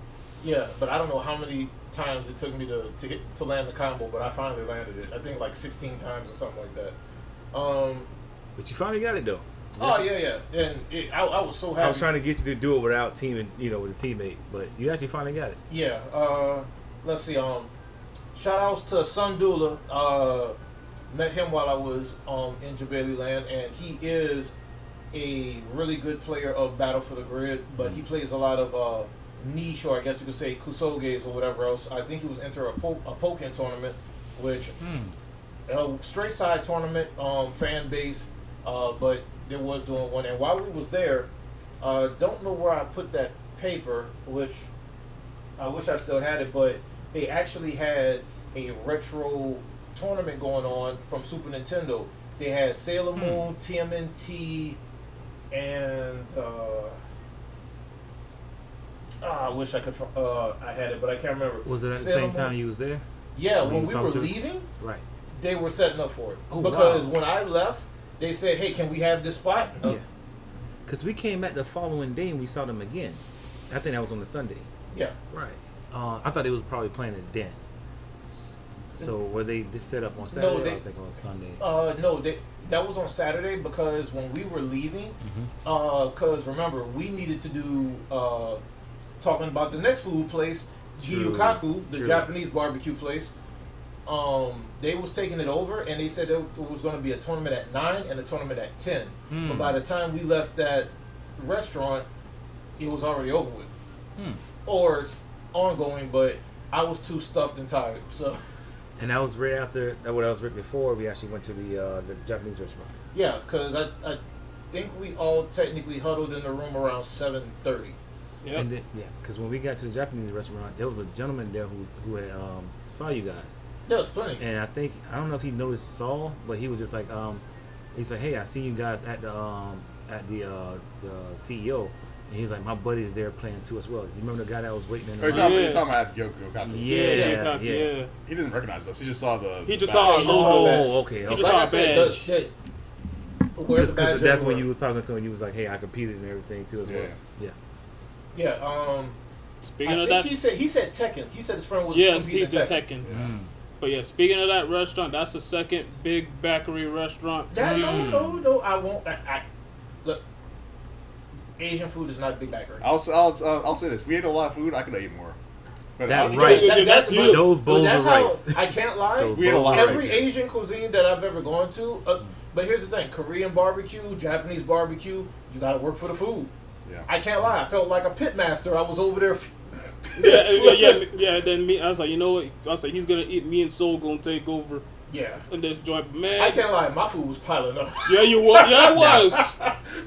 Yeah, but I don't know how many times it took me to land the combo, but I finally landed it. I think like 16 times or something like that. But you finally got it though. Oh yeah, and I was so happy. I was trying to get you to do it without teaming, with a teammate, but you actually finally got it. Yeah. Let's see. Shout outs to Sundula. Met him while I was in Jabali Land, and he is a really good player of Battle for the Grid, but he plays a lot of niche, or I guess you could say Kusoges or whatever else. I think he was enter a Pokken tournament, which a straight side tournament, fan base, but there was doing one. And while we was there, don't know where I put that paper, which I wish I still had it, but they actually had a retro tournament going on from Super Nintendo. They had Sailor Moon, TMNT, and I wish I could. I had it, but I can't remember. Was it at the Sailor same Moon- time you was there? Yeah, when when you we talked were to- leaving, Right. they were setting up for it. Oh, because wow. when I left, they said, "Hey, can we have this spot?" Yeah. Because we came back the following day and we saw them again. I think that was on the Sunday. Yeah. Right. I thought they was probably playing it then. So were they set up on Saturday? No, or I think on Sunday. No, that was on Saturday because when we were leaving, because remember we needed to do talking about the next food place, Gyukaku, the True. Japanese barbecue place. They was taking it over, and they said it was going to be a tournament at 9 and a tournament at 10. But by the time we left that restaurant, it was already over with, or it's ongoing. But I was too stuffed and tired, so. And that was right after that. What I was right before we actually went to the Japanese restaurant. Yeah, because I think we all technically huddled in the room around 7:30. Yep. And then, because when we got to the Japanese restaurant, there was a gentleman there who had saw you guys, There was plenty. and I don't know if he noticed Saul, but he was just like he's like, hey, I see you guys at the CEO, and he was like, my buddy is there playing too as well. You remember the guy that was waiting in the He's line? talking about Gyukaku. Yeah. He doesn't recognize us. He just saw the. He just badge. saw our logo. Oh, okay. He just Like saw I a said, badge. where's the badge? That's when everywhere. you was talking to him. You was like, hey, I competed and everything too as well. Yeah. Yeah. Yeah. Speaking I of think that, he said Tekken. He said his friend was yes, competing he's the in Tekken. Yeah. But yeah, speaking of that restaurant, that's the second big bakery restaurant. That, no, I won't. Look, Asian food is not a big bakery. I'll say this: we ate a lot of food. I could have eaten more. But That I'll- right. That's but- you. Those but bowls that's of how rice. I can't lie. Those We ate a lot of Every rice. Asian cuisine that I've ever gone to, but here's the thing: Korean barbecue, Japanese barbecue, you got to work for the food. Yeah. I can't lie. I felt like a pit master. I was over there. Yeah. Then me, I was like, you know what? I was like, he's gonna eat. Me and Soul gonna take over Yeah. in this joint, man. I can't lie. My food was piling up. Yeah, you was. Yeah, it was.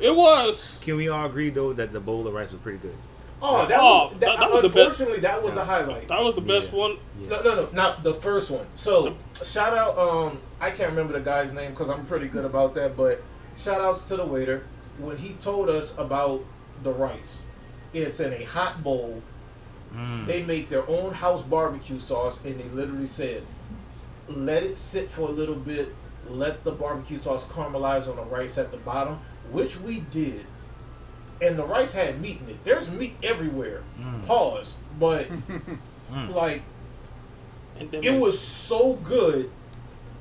It was. Can we all agree though that the bowl of rice was pretty good? Oh, that Oh, was that was the best. unfortunately that was the highlight. That was the best Yeah. one. Yeah. No, not the first one. So shout out. I can't remember the guy's name because I'm pretty good about that. But shout outs to the waiter when he told us about the rice. It's in a hot bowl. They make their own house barbecue sauce, and they literally said, "Let it sit for a little bit. Let the barbecue sauce caramelize on the rice at the bottom," which we did. And the rice had meat in it. There's meat everywhere. Pause. But like. And then It was so good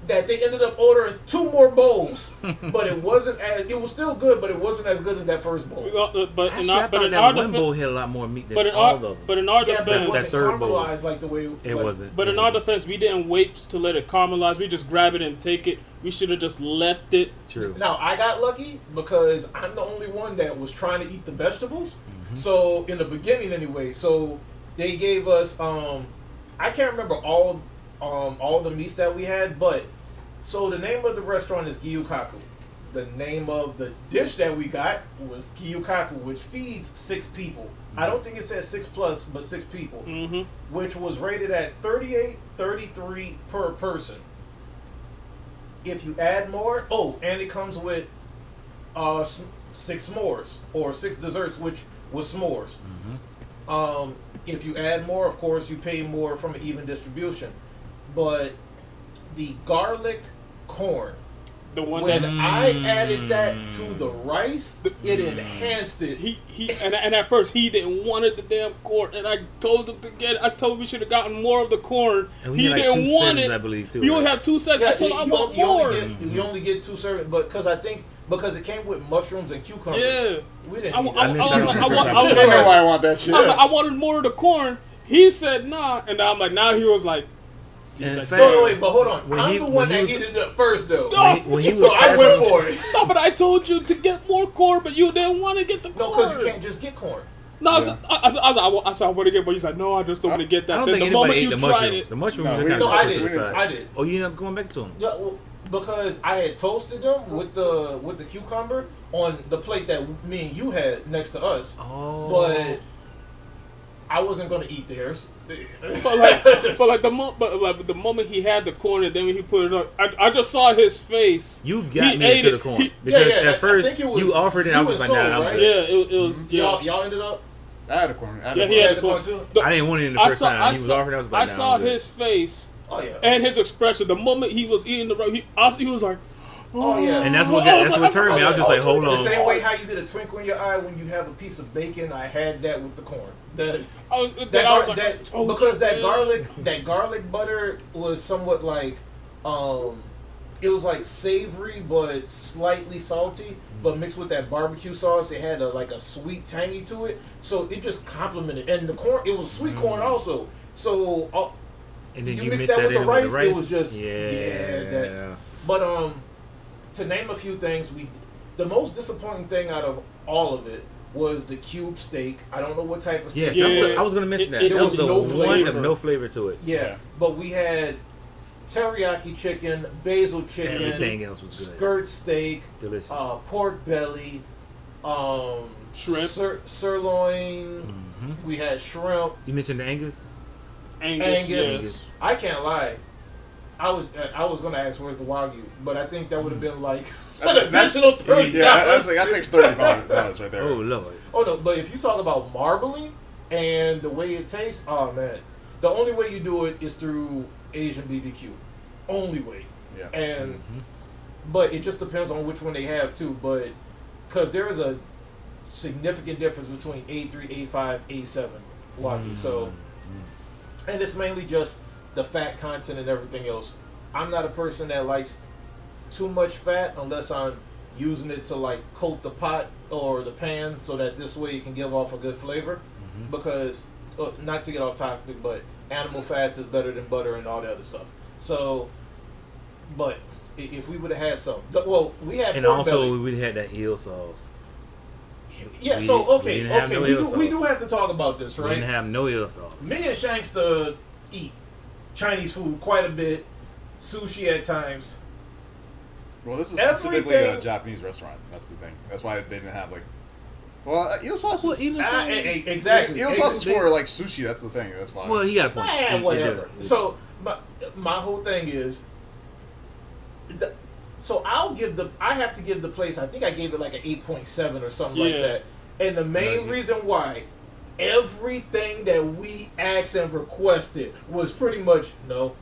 that they ended up ordering 2 more bowls, but it wasn't as. It was still good, but it wasn't as good as that first bowl. But Actually, in I our, thought but in that our one bowl defense, had a lot more meat than but in all our, of them. but in our Yeah, but it defense, that wasn't third bowl. caramelized like the way It like, wasn't. but in our defense, we didn't wait to let it caramelize. We just grab it and take it. We should have just left it. True. Now I got lucky because I'm the only one that was trying to eat the vegetables. So in the beginning, anyway, so they gave us. I can't remember all the meats that we had, but so the name of the restaurant is Gyukaku. The name of the dish that we got was Gyukaku, which feeds 6 people. I don't think it says 6 plus, but 6 people, which was rated at 38.33 per person. If you add more, and it comes with 6 s'mores or 6 desserts, which was s'mores. If you add more, of course, you pay more from an even distribution. But the garlic corn, The one when that I added that to the rice, it enhanced it. and at first he didn't want it, the damn corn, and I told him to get it. I told him we should have gotten more of the corn. And we He had like didn't 2 want servings, it. I believe, too. You only right? have 2 seconds. I told him I want more. You only get 2 servings, but because it came with mushrooms and cucumbers. Yeah. We didn't I need wa- that. I missed was out on like, the I first want- time. I was I don't know like, why I want that shit. I was like, I wanted more of the corn. He said nah, and I'm like, now he was like, And in like, fact, Wait, but hold on. when I'm he- the when one he that was- heated it up first, though. when he was So I went passing- for it. no, but I told you to get more corn, but you didn't want to get the No, corn. because you can't just get corn. No, I said, I want to get, but he's like, no, I just don't want to get I that. don't Then think the anybody moment ate you the tried mushrooms. it, The mushrooms No, are we kind didn't. of No, I we did. didn't. I did. Oh, you ended up going back to them. Yeah, well, because I had toasted them with the cucumber on the plate that me and you had next to us, Oh. but I wasn't gonna eat theirs. but the moment he had the corn and then when he put it on, I just saw his face. You got He me ate into it. the corn. He- Because Yeah, I at first, think it was- you offered it, and I you was and like, nah, Soul, I'm right? good. Yeah, it was. Yeah, Y'all ended up. I had a corner. I had yeah, a he corner. had the corn corn. too? I didn't want it in the I first saw- time. I He was saw- offering, I was like, I nah, saw I'm good. his face Oh yeah. and his expression. The moment he was eating the rice, he was like, Oh yeah, And that's what turned me. I was just like, hold the on. same way how you get a twinkle in your eye when you have a piece of bacon, I had that with the corn. Because that garlic butter was somewhat like, it was like savory but slightly salty, but mixed with that barbecue sauce, it had a sweet tangy to it. So it just complemented. And the corn, it was sweet corn also. So And then you you mix mixed that with the in rice, with the it was just yeah. But to name a few things, the most disappointing thing out of all of it was the cube steak. I don't know what type of steak. Yeah, it I was was. going to mention that. There That was was the no one flavor. of no flavor to it. Yeah, but we had teriyaki chicken, basil chicken, Everything else was good. skirt steak, Delicious. pork belly, Shrimp. sirloin. We had shrimp, You mentioned the Angus. Angus. Yes. I can't lie. I was gonna ask where's the Wagyu, but I think that would have been like an additional $30. Yeah, that's extra $30 right there. Oh Lord. Oh no, but if you talk about marbling and the way it tastes, oh man, the only way you do it is through Asian BBQ, only way. Yeah. And but it just depends on which one they have too. But because there is a significant difference between A3, A5, A7 Wagyu. So, and it's mainly just the fat content and everything else. I'm not a person that likes too much fat unless I'm using it to like coat the pot or the pan so that this way it can give off a good flavor. Because not to get off topic, but animal fats is better than butter and all the other stuff. So, but if we would have had some, we had And pork also belly. we had that eel sauce. Yeah, we so didn't have no eel we do sauce. have to talk about this, We right? didn't have no eel sauce. Me and Shanks eat Chinese food quite a bit, sushi at times. Well, this is specifically a Everything- Japanese restaurant. That's the thing. That's why they didn't have eel sauce. Well, Is, eel sauce- Exactly. eel sauce is for like sushi. That's the thing. That's why. Well, he got a point. It Whatever. does. So my whole thing is, so I have to give the place. I think I gave it like an 8.7 or something like Yeah. that. And the main Nice. reason why everything that we asked and requested was pretty much nope,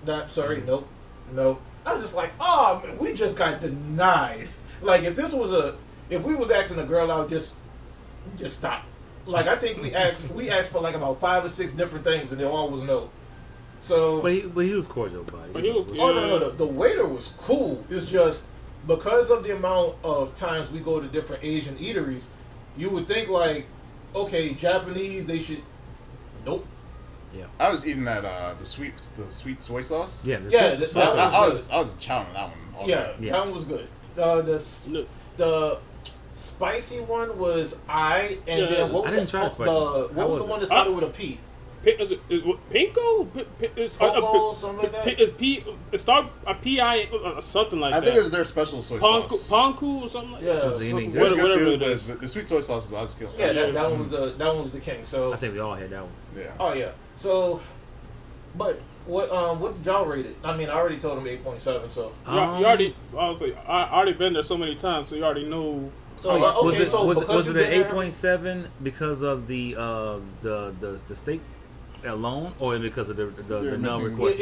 not sorry, nope, no. I was just like, oh man, we just got denied. Like if we was asking a girl out, just stop. Like I think we asked for like about 5 or 6 different things and they all was no. So But he was cordial, buddy. But he was- oh no, the waiter was cool. It's just because of the amount of times we go to different Asian eateries, you would think like, okay, Japanese, they should. Nope. I was eating that the sweet soy sauce. Yeah, the Yeah, sauce- that sauce- I was chowing on that one. All Yeah, day. Yeah. that one was good. The spicy one was and Yeah, then what I was didn't try the spicy one. what How was was the it? one that started with a P? Is it Pinko? Pogo, something like that. It's P. It start a P.I. Something like I that. think it was their special soy sauce. Panku or something like Yeah, that. Was it something- any It was good? good whatever too, it is. but the sweet soy sauce I was killing. yeah, that one was that one was the king. So I think we all had that one. Yeah. oh yeah. So, but what did y'all rate it? I mean, I already told him 8.7. So You already, honestly, I already been there so many times, so you already know. so Oh, yeah. okay. So was because it you've an been there- 8.7 because of the steak alone, or because of the They're no missing- request?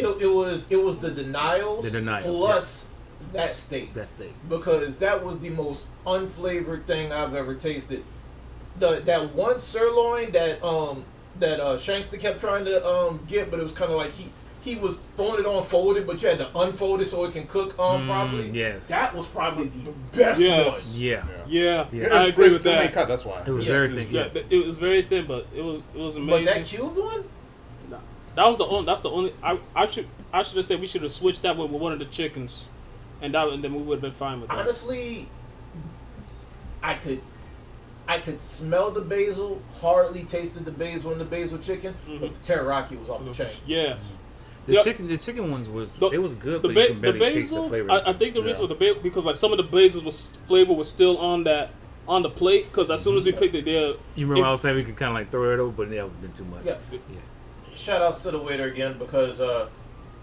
It was the denials, The denials, plus that steak. That steak. Because that was the most unflavored thing I've ever tasted. That one sirloin that Shankster kept trying to get, but it was kind of like he was throwing it on folded, but you had to unfold it so it can cook properly. yes. That was probably the best Yes. one. Yeah. Yeah, Yeah. I agree with Thinly that. cut. That's why. It was Yes. very thick. Yeah, Yes. it was very thin, but it was But amazing. that cubed one, That was the only. That's the only. I should have said we should have switched that with one of the chickens, and then we would have been fine with that. honestly, I could smell the basil, hardly tasted the basil in the basil chicken, but the teriyaki was off the chain. Yeah. The Yep. chicken ones was The- it was good, The, but you can the barely taste the basil, flavor. I think the reason with the basil because like some of the basil flavor was still on the plate because as soon as we picked it there, you remember I was saying we could kind of like throw it over, but that would have been too much. Yeah. Shout outs to the waiter again because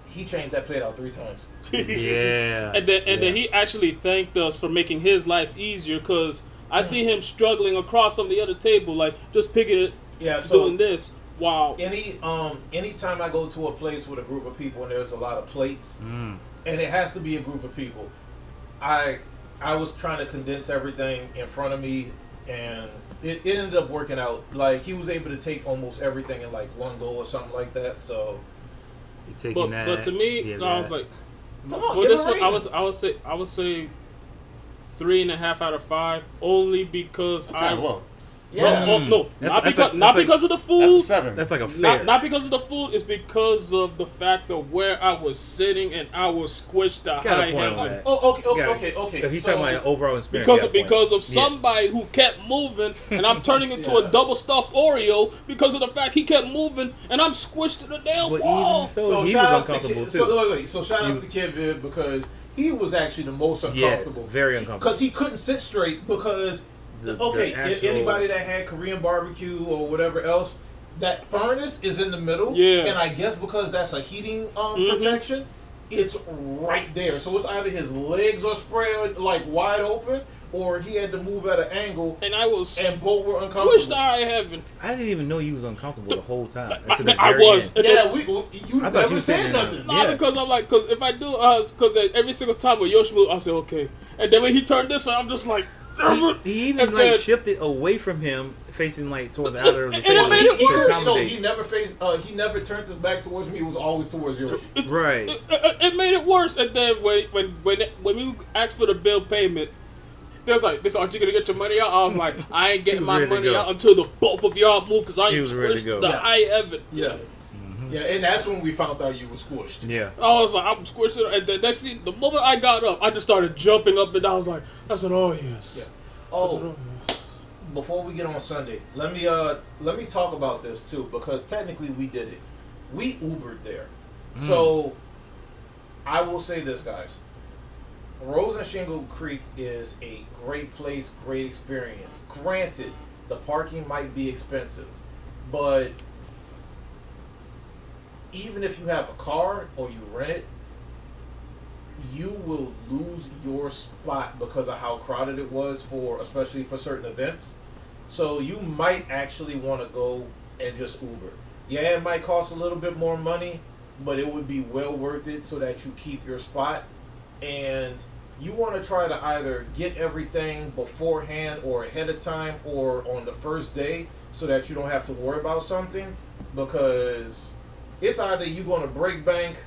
he changed that plate out 3 times. Yeah. and then he actually thanked us for making his life easier because I see him struggling across some of the other table like just picking it, Yeah, so doing this. Wow. anytime I go to a place with a group of people and there's a lot of plates, and it has to be a group of people, I was trying to condense everything in front of me, and it ended up working out. Like, he was able to take almost everything in like one go or something like that. So You taking that? But to me, yeah, I was like, come on, for give this it a one, rating. I would say 3.5 out of 5, only because That's kind of low. Yeah. no, not that's because like- not that's because of the That's food. a 7. that's like a fair. Not because of the food, it's because of the fact of where I was sitting and I was squished to Got a high point on heaven. that. Oh, okay, Yeah. okay. If he's So- talking about overall experience, Because you of, got a point. because of Yeah. somebody who kept moving, and I'm turning into Yeah. a double stuffed Oreo because of the fact he kept moving, and I'm squished to the damn But wall. even so, So he shout was outs to uncomfortable Kid, too. so wait. So shout outs to Kid Vid because he was actually the most uncomfortable. very uncomfortable. Because he couldn't sit straight because The if actual- anybody that had Korean barbecue or whatever else, that furnace is in the middle. Yeah. And I guess because that's a heating protection, it's right there. So it's either his legs are spread like wide open, or he had to move at an angle, And I was and both were squished to uncomfortable. high heaven. I didn't even know you was uncomfortable the whole time. Until the I very was. end. And Yeah, then- you I thought never you said sitting there. nothing. Nah, Yeah. because I'm like, because if I do, because every single time with Yoshi move, I say okay, and then when he turned this way, I'm just like, He even and like then- shifted away from him, facing like towards the outer of the And table it made it He to worse. no, accommodate. he never faced. He never turned his back towards me. It was always towards Yoshi. Right. It made it worse. And then when we asked for the bill payment, they was like, "This aren't you gonna get your money out?" I was like, "I ain't getting was my ready to money go. out until the both of y'all move because I He ain't was ready to squished go. to the Yeah. high heaven." Yeah, yeah, and that's when we found out you were squished. Yeah. I was like, I'm squished, and the next thing, the moment I got up, I just started jumping up and down. I said, "Oh yes." Yeah. I said, Oh, "Oh yes." before we get on Sunday, let me talk about this too because technically we did it. We Ubered there, so I will say this, guys. Rose and Shingle Creek is a great place, great experience. Granted, the parking might be expensive, but even if you have a car or you rent it, you will lose your spot because of how crowded it was especially for certain events. So you might actually want to go and just Uber. Yeah, it might cost a little bit more money, but it would be well worth it so that you keep your spot. And you want to try to either get everything beforehand or ahead of time or on the first day so that you don't have to worry about something, because it's either you're going to break bank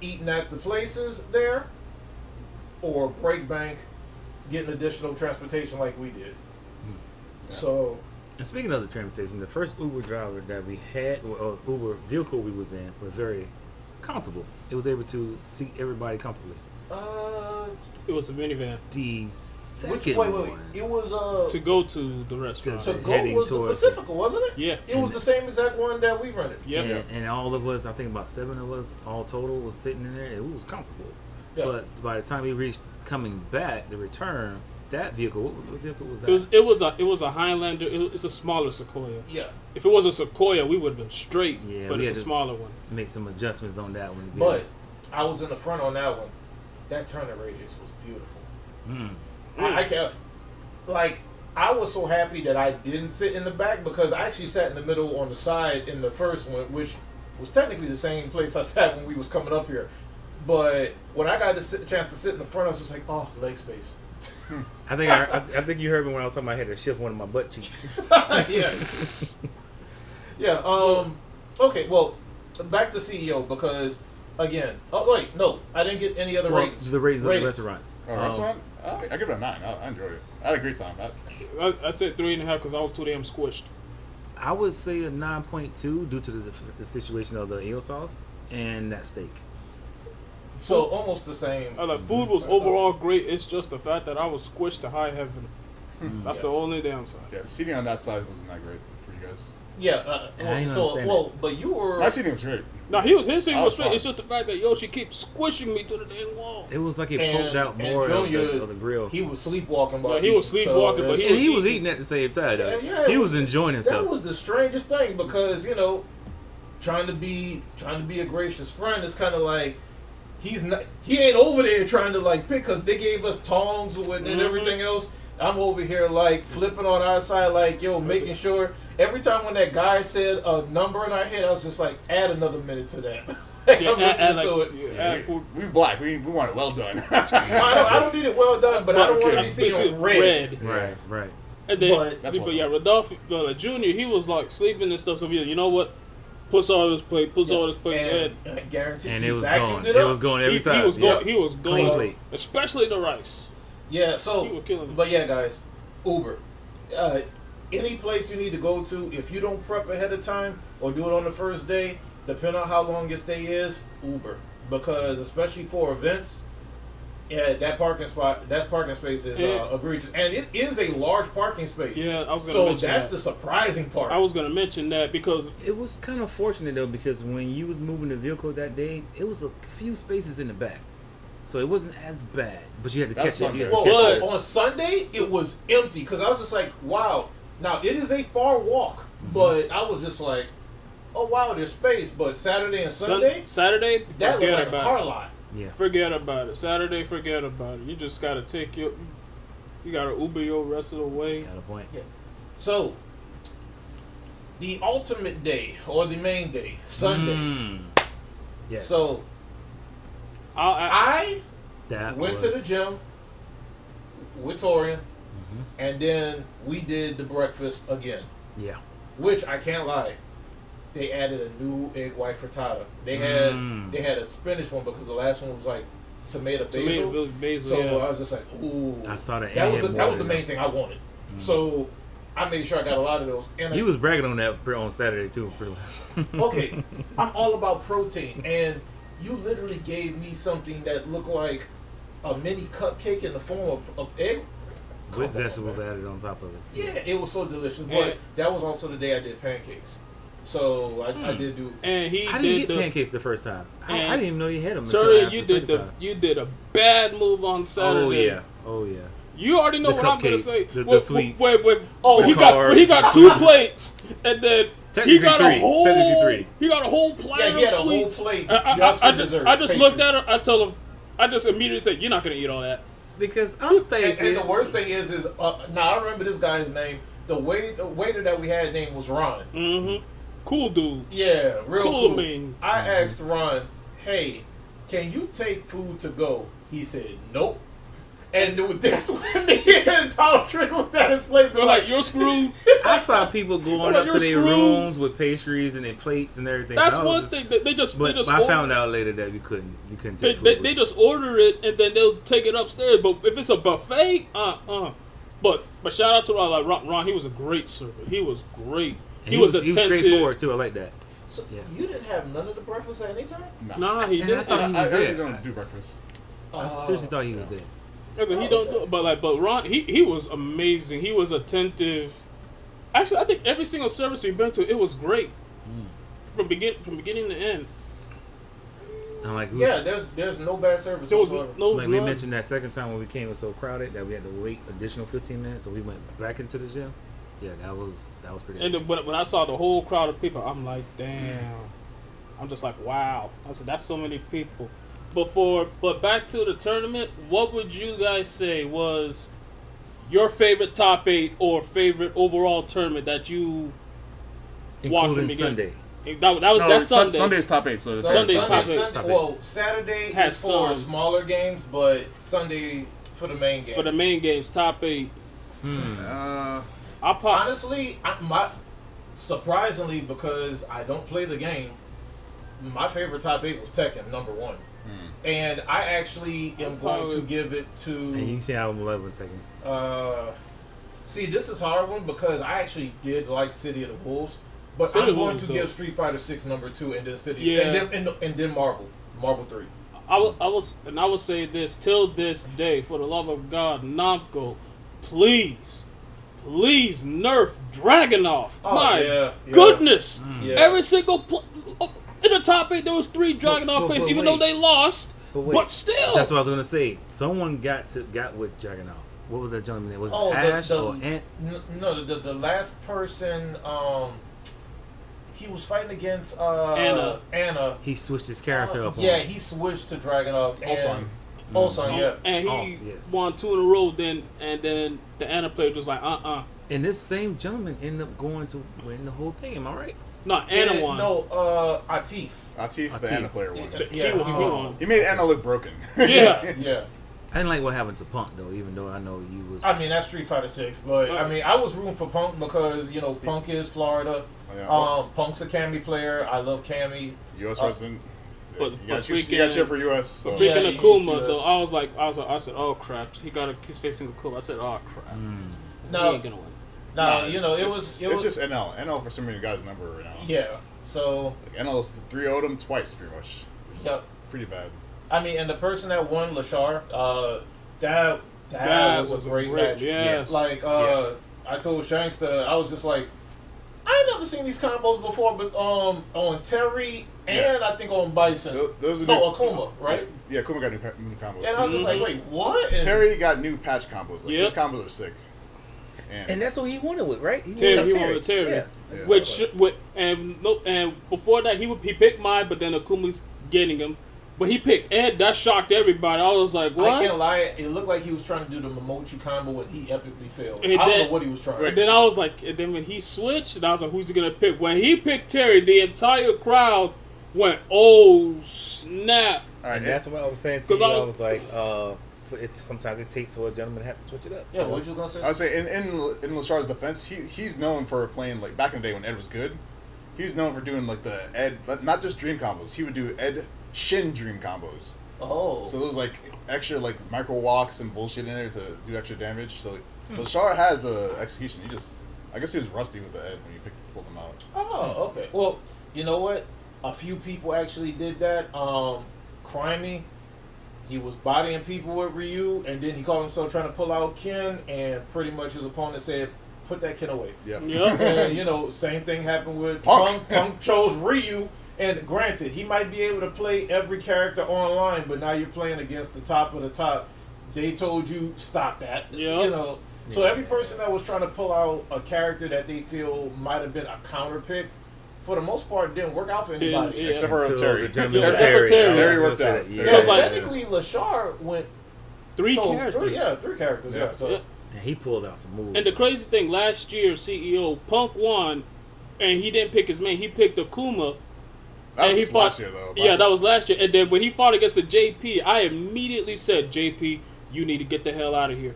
eating at the places there or break bank getting additional transportation like we did. So And speaking of the transportation, the first Uber driver that we had, or Uber vehicle we was in, was very comfortable. It was able to seat everybody comfortably. It was a minivan The which second wait, one, it was to go to the restaurant. to go heading was the towards Pacifica, wasn't it? Yeah. It was the same exact one that we rented. Yep. and all of us, I think about 7 of us, all total, was sitting in there. It was comfortable. Yeah. But by the time we reached coming back, the return, that vehicle, what vehicle was that? It was a Highlander. It's a smaller Sequoia. Yeah. If it was a Sequoia, we would have been straight. Yeah, but we it's had a to- smaller one. Make some adjustments on that one. But I was in the front on that one. That turning radius was beautiful. I can't. Like, I was so happy that I didn't sit in the back because I actually sat in the middle on the side in the first one, which was technically the same place I sat when we was coming up here. But when I got the chance to sit in the front, I was just like, oh, leg space. I think you heard me when I was talking about I had to shift one of my butt cheeks. Yeah. Yeah. Okay. Well, back to CEO because again. Oh wait, no, I didn't get any other Well, ratings. the ratings of the Ratings. restaurants. Restaurant? I give it a 9. I enjoyed it. I had a great time. I said 3.5 because I was too damn squished. I would say a 9.2 due to the situation of the eel sauce and that steak. So almost the same. Food was overall great. It's just the fact that I was squished to high heaven. That's the only downside. Yeah, the seating on that side wasn't that great for you guys. Yeah. I didn't understand but you were. My seating was great. No, his thing I was was straight. fine. It's just the fact that Yoshi keeps squishing me to the damn wall. It was like it and, poked out and more Junior, of the grill. He was sleepwalking. Yeah, he was sleepwalking, but And he was eating at the same time. Though. Yeah, it he was enjoying That himself. was the strangest thing because trying to be a gracious friend is kind of like he ain't over there trying to like pick because they gave us tongs and everything else. I'm over here like flipping on our side, like making sure every time when that guy said a number in our head, I was just like, add another minute to that. Like, I'm listening to it. Yeah, We black. We want it well done. I don't need it well done, but I don't want to be seen red. Right. And then, But- That's but yeah, Rodolphe Jr. He was like sleeping and stuff. So you know what? Puts all this plate. All this plate. And I guarantee And he it was vacuumed going. it It up. was going every time. He was going. He was Clean going. plate. Especially the rice. Yeah, He so, was killing it. but yeah, guys, Uber. Any place you need to go to, if you don't prep ahead of time or do it on the first day, depending on how long your stay is, Uber. Because especially for events, yeah, that parking space is egregious, and it is a large parking space. Yeah, I was gonna so mention that's that. the surprising part. I was gonna mention that because It was kind of fortunate though, because when you was moving the vehicle that day, it was a few spaces in the back, so it wasn't as bad. But you had to That's catch it. You had to Well, catch it. on Sunday it was empty because I was just like, wow. Now it is a far walk, but I was just like, oh wow, there's space. But Saturday and Sunday, Saturday, that looked forget like a about car it. lot. Yeah. Forget about it. Saturday, forget about it. You just gotta you gotta Uber your rest of the way. Got a point. Yeah. So the ultimate day or the main day, Sunday. Mm. Yes. So I that went to the gym with Torian, and then we did the breakfast again. Yeah. Which I can't lie, they added a new egg white frittata. They had a spinach one because the last one was like tomato basil. basil. So Yeah. I was just like, ooh. I saw that. That and was he had that was the more main thing I wanted. So I made sure I got a lot of those. And He was bragging on that on Saturday too. Pretty much. okay, I'm all about protein, and you literally gave me something that looked like a mini cupcake in the form of egg. With Come on, vegetables man. added on top of it. Yeah, it was so delicious. But And- that was also the day I did pancakes. So I did do. And he I did didn't get the pancakes the first time. I and- didn't even know they had them. Until Sorry, after you the did second time. you did a bad move on Saturday. Oh yeah. You already know The what I'm gonna cupcakes, say. the sweets. Wait. Oh, he the got carbs. 2 plates, and then he Technically got three. a whole. Technically three. He got a whole platter Yeah, he had a of whole sweets. plate I just for just dessert. I just looked at pastries. her. I told him. I just immediately said, "You're not gonna eat all that." Because I'm thinking. And the worst thing is now I remember this guy's name. The waiter that we had name was Ron. Mm-hmm. Cool dude. Yeah, real Cool, cool. man. I asked Ron, "Hey, can you take food to go?" He said, "Nope." And that's when me and Patrick looked at his plate. They're like, "You're screwed." I saw people going Well, up to you're their screwed. rooms with pastries and their plates and everything. That's So I one was thing. They just. But I found out later that you couldn't They, take they, food. they just order it and then they'll take it upstairs. But if it's a buffet, But shout out to Ron. Like Ron, he was a great server. He was great. And He was he was attentive. straightforward too. I like that. So Yeah. you didn't have none of the breakfast at any time? Nah, he And I did. thought he I was really there. don't do breakfast. I seriously thought he was there. He don't do it, but Ron, he was amazing. He was attentive. Actually, I think every single service we've been to, it was great. From beginning to end. I'm like, Yeah, there's no bad service There was whatsoever. no. like we none. mentioned that second time when we came, it was so crowded that we had to wait additional 15 minutes, so we went back into the gym. Yeah, that was pretty. And then when I saw the whole crowd of people, I'm like, damn. I'm just like, wow. I said, that's so many people. But back to the tournament, what would you guys say was your favorite top 8 or favorite overall tournament that you watched from including the beginning? Sunday. That's Sunday. Sunday's top 8. So the Sunday's top eight. Sunday, Top eight. well, Saturday Has is for some. smaller games, but Sunday for the main games. For the main games, top 8. I'll pop. Honestly, surprisingly, because I don't play the game, my favorite top 8 was Tekken, number 1. And I actually am going to give it And you to. can see how I'm loving taking. See, this is a hard one because I actually did like City of the Wolves, but City of I'm the going Wolves to dope. give Street Fighter 6 number 2 and then City, Yeah. and then Marvel 3. I will say this till this day, for the love of God, Namco, please nerf Dragunov. Oh, My yeah. goodness, Yeah. every single in the top 8 there was 3 Dragunov but plays, even wait. though they lost. But But still, That's what I was gonna say. Someone got with Dragunov. What was that gentleman name? Was it Ash or Ant? No, the last person, he was fighting against Anna. Anna. He switched his character up. Yeah, on. he switched to Dragunov. Ulsan. Ulsan, yeah. and he Oh, yes. won 2 in a row. And then the Anna player was like, And this same gentleman ended up going to win the whole thing. Am I right? No, Anna won. No, Atif. Atif, the Atif. Anna player won. He won. He made Anna look broken. Yeah. Yeah. I didn't like what happened to Punk though, even though I know you was. I mean, that's Street Fighter 6, but I mean, I was rooting for Punk because, you know, Punk is Florida. Yeah. Punk's a Cammy player. I love Cammy. U.S. resident. But You got freaking- you got cheer for U.S. So. Freaking Yeah, you Akuma get though, yours. I said, oh crap, he's facing Akuma. I said, oh crap, No. he ain't gonna win. Nah, Nah, you know, it it's was just NL. NL for some reason got his number right now. yeah. So, Like NL's 3-0'd him twice, pretty much. Which is Yep. Pretty bad. I mean, and the person that won, Lashar, that was a great match. Yes. Like, I told Shanks I was just like, I ain't never seen these combos before, but on Terry and I think on Bison. Those are No, Akuma, right? Yeah, Akuma got new combos. And I was just like, wait, what? And Terry got new patch combos. Like, Yep. his combos are sick. And that's what he wanted with, right? He Terry, wanted he won with Terry. Yeah. And before that he picked mine, but then Akuma's getting him. But he picked Ed. That shocked everybody. I was like, what? I can't lie, it looked like he was trying to do the Momochi combo and he epically failed. And I don't then- know what he was trying. And then I was like, and then when he switched, and I was like, who's he gonna pick? When he picked Terry, the entire crowd went, "Oh snap!" All right, And that's what I was saying to 'Cause you. I I was- was like, sometimes it takes for a gentleman to have to switch it up. Yeah, what you gonna say? I would say in Lashar's defense, he's known for playing like back in the day when Ed was good. He's known for doing like the Ed, not just dream combos. He would do Ed Shin dream combos. Oh. So those like extra like micro walks and bullshit in there to do extra damage. So Lashar has the execution. I guess he was rusty with the Ed when you pulled him out. Oh, okay. Well, you know what? A few people actually did that. Crimey, he was bodying people with Ryu, and then he called himself trying to pull out Ken, and pretty much his opponent said, "Put that Ken away." Yeah. Yep. And, you know, same thing happened with Punk. Punk chose Ryu, and granted, he might be able to play every character online, but now you're playing against the top of the top. They told you stop that. Yeah. You know, so every person that was trying to pull out a character that they feel might have been a counter pick, for the most part, didn't work out for anybody. Yeah. Except for Until Terry. the gentleman Yeah, with except for Terry. I was Terry gonna worked say out. that, Terry Yeah, Because, like- technically, Lashar went Three chose characters. three characters. Yeah. So Yeah. And he pulled out some moves. And the crazy thing, last year CEO Punk won, and he didn't pick his main. He picked Akuma. That And was he last fought, year though. Yeah, that was last year. And then when he fought against the JP, I immediately said, JP, you need to get the hell out of here.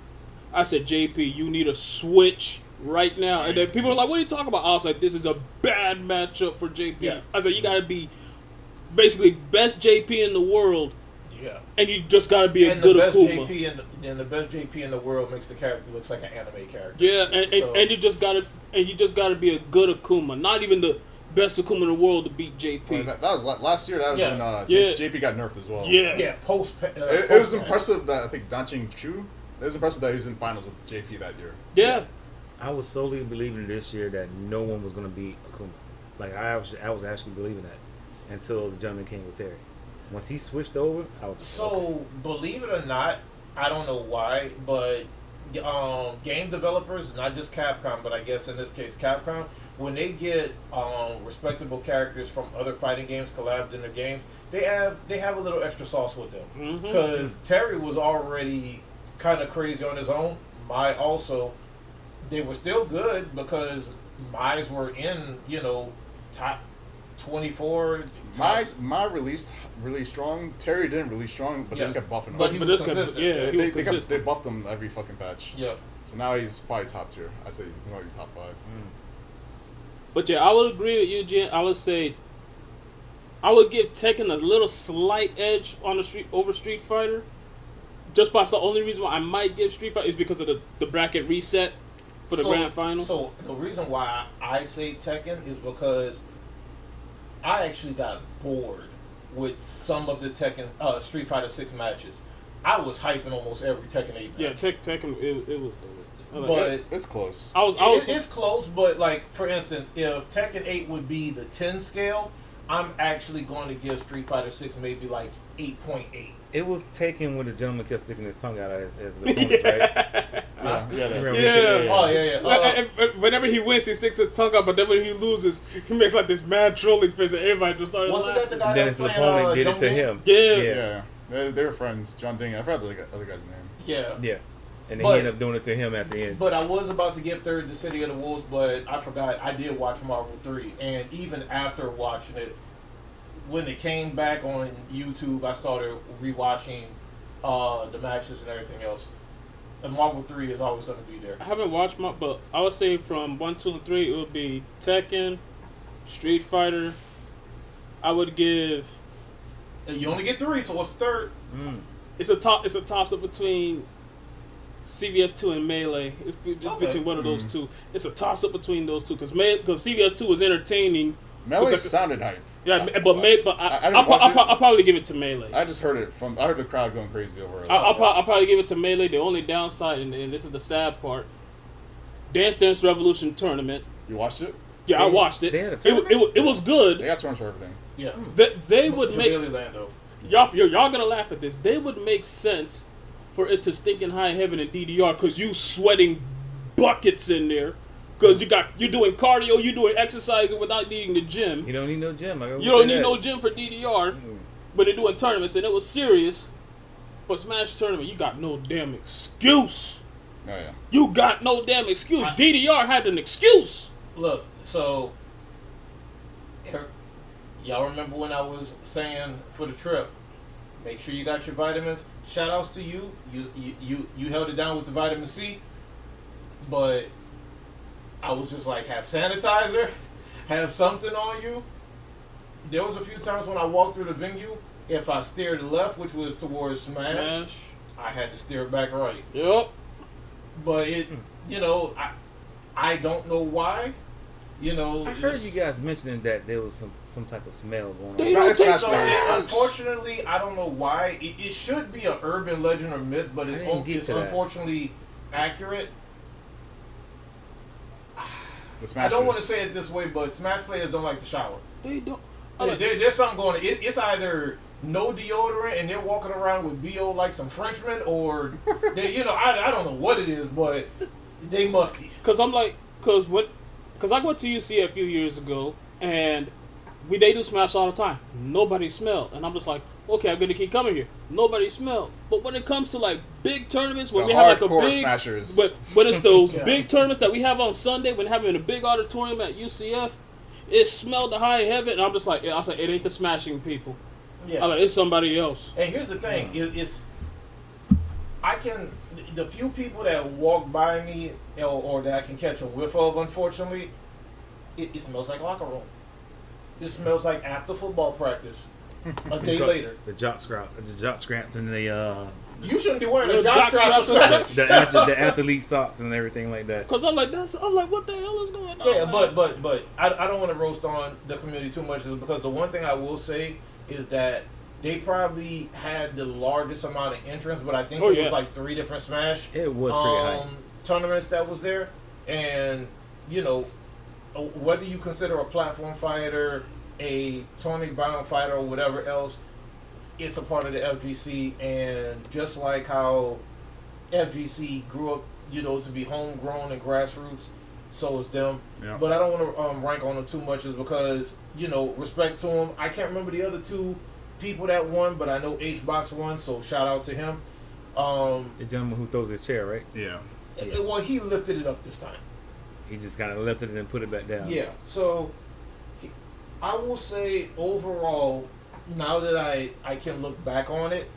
I said, JP, you need a switch right now. And then people were like, what are you talking about? I was like, this is a bad matchup for JP. Yeah. I said, you got to be basically best JP in the world, yeah. and you just got to be a And good the best Akuma. the best JP in the world makes the character looks like an anime character. Yeah, and you just gotta be a good Akuma. Not even the best Akuma in the world to beat JP. Well, that was last year. That was Yeah. when Yeah. JP got nerfed as well. Yeah. Yeah, It was impressive that I think Danching Chu. It was impressive that he was in finals with JP that year. Yeah. I was solely believing this year that no one was going to beat Akuma. Like I was actually believing that until the gentleman came with Terry. Once he switched over, I was So okay. believe it or not, I don't know why, but game developers, not just Capcom, but I guess in this case Capcom, when they get respectable characters from other fighting games collabed in their games, they have a little extra sauce with them. Mhm. Because Terry was already kind of crazy on his own. Mai also, they were still good because Mai's were in top 24. My released really strong. Terry didn't release strong, but Yeah. they just kept buffing him. But he But was this guy- consistent. yeah, he was consistent. They buffed him every fucking patch. Yeah. So now he's probably top tier. I'd say he might be top 5. But yeah, I would agree with you, Jen. I would say I would give Tekken a little slight edge on over Street Fighter. Just by the only reason why I might give Street Fighter is because of the bracket reset for the grand final. So the reason why I say Tekken is because I actually got bored with some of the Tekken Street Fighter 6 matches. I was hyping almost every Tekken 8 match. Yeah, Tekken it was. But It's close. I was it's close, but like for instance, if Tekken 8 would be the 10 scale, I'm actually going to give Street Fighter 6 maybe like 8.8. It was taken when the gentleman kept sticking his tongue out as the opponents, right? Yeah, Remember? Yeah. Oh yeah. Whenever he wins, he sticks his tongue out, but then when he loses, he makes like this mad trolling face, and everybody just started Wasn't laughing. that the guy Then that's his playing opponent did Jung it to Min? him. Yeah. Yeah. They were friends. John Ding. I forgot the other guy's name. Yeah. Yeah. And then But- he ended up doing it to him at the end. But I was about to give third to City of the Wolves, but I forgot I did watch Marvel 3. And even after watching it, when it came back on YouTube, I started rewatching the matches and everything else. And Marvel 3 is always going to be there. I haven't watched but I would say from 1, 2, and 3, it would be Tekken, Street Fighter. I would give. And you only get 3, so what's the third? It's a toss up between CVS 2 and Melee. It's just Okay. between one of those two. It's a toss up between those two because CVS 2 was entertaining. Melee It's like- sounded hype. Yeah, I didn't I'll watch it. probably give it to Melee. I just heard it from. I heard the crowd going crazy over it. I'll probably give it to Melee. The only downside, and this is the sad part, Dance Dance Revolution tournament. You watched it? Yeah, I watched it. they had a It tournament? was good. They got terms for everything. Yeah. They would make Billy Lando. y'all gonna laugh at this. They would make sense for it to stink in high heaven and DDR because you sweating buckets in there because you're doing cardio, you're doing exercising without needing the gym. You don't need no gym. You don't need no gym for DDR, but they're doing tournaments and it was serious. But Smash tournament, you got no damn excuse. Oh yeah. You got no damn excuse. DDR had an excuse. Look, so y'all remember when I was saying for the trip, make sure you got your vitamins. Shout outs to you. You held it down with the vitamin C, but I was just like, have sanitizer, have something on you. There was a few times when I walked through the venue, if I steered left, which was towards Smash, I had to steer back right. Yep. But it, I don't know why. I heard it's- you guys mentioning that there was some type of smell going on. They don't take Smash So Bros. unfortunately, I don't know why. It should be an urban legend or myth, but it's I didn't get to that. unfortunately accurate. The I don't want to Smashers. say it this way, but Smash players don't like to shower. They don't. There's something going on. It's either no deodorant and they're walking around with BO like some Frenchmen, or they, I don't know what it is, but they musty. Cause I went to UC a few years ago and they do Smash all the time. Nobody smelled, and I'm just like, okay, I'm gonna keep coming here. Nobody smelled, but when it comes to like big tournaments, when The we have like a hardcore big, Smashers. but when it's those Yeah. big tournaments that we have on Sunday, when having a big auditorium at UCF, it smelled the high heaven, and I'm just like, I was like, it ain't the smashing people. Yeah. I'm like, it's somebody else. And here's the thing: the few people that walk by me or that I can catch a whiff of, unfortunately, it smells like locker room. It smells like after football practice, a day later. The jock scraps and the You shouldn't be wearing The a jock jock strap to straps. Smash. the athlete socks and everything like that. Cause I'm like, what the hell is going on? Yeah, but I don't want to roast on the community too much, is because the one thing I will say is that they probably had the largest amount of entrants, but I think Oh, it was yeah. like 3 different Smash It was pretty high. tournaments that was there, and whether you consider a platform fighter, a tournament bound fighter, or whatever else, it's a part of the FGC. And just like how FGC grew up, to be homegrown and grassroots, so is them. Yeah. But I don't want to rank on them too much, is because respect to them. I can't remember the other 2 people that won, but I know H-Box won, so shout out to him. The gentleman who throws his chair, right? Yeah. Well, he lifted it up this time. He just kind of lifted it and put it back down. Yeah, so I will say overall, now that I can look back on it,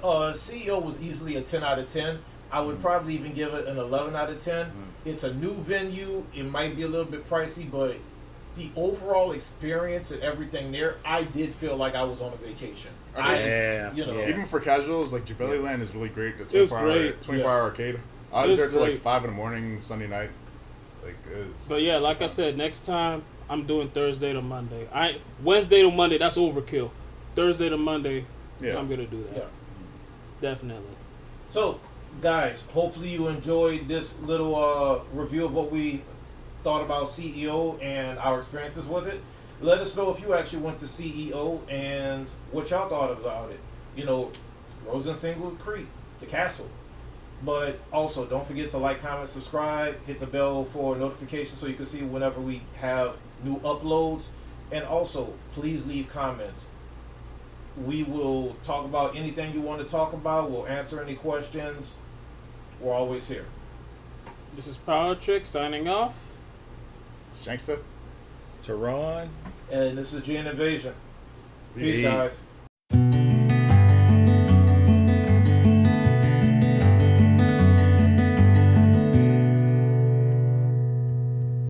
CEO was easily a 10 out of 10. I would probably even give it an 11 out of 10. It's a new venue. It might be a little bit pricey, but the overall experience and everything there, I did feel like I was on a vacation. Yeah. Even for casuals, like Jubeli Land is really great. The It was 24-hour great. 24-hour arcade. I It was was there till great. like 5 in the morning, Sunday night. Like, it was. But yeah, like I said, next time I'm doing Thursday to Monday. Wednesday to Monday, that's overkill. Thursday to Monday, Yeah. I'm gonna do that. Yeah. Definitely. So, guys, hopefully you enjoyed this little review of what we thought about CEO and our experiences with it. Let us know if you actually went to CEO and what y'all thought about it. Rosensingle Creek, the castle. But also, don't forget to like, comment, subscribe, hit the bell for notifications so you can see whenever we have new uploads. And also, please leave comments. We will talk about anything you want to talk about. We'll answer any questions. we're always here. This is Power Trick signing off. Shanksta. Tehran. And this is G Invasion. Peace, Peace. guys.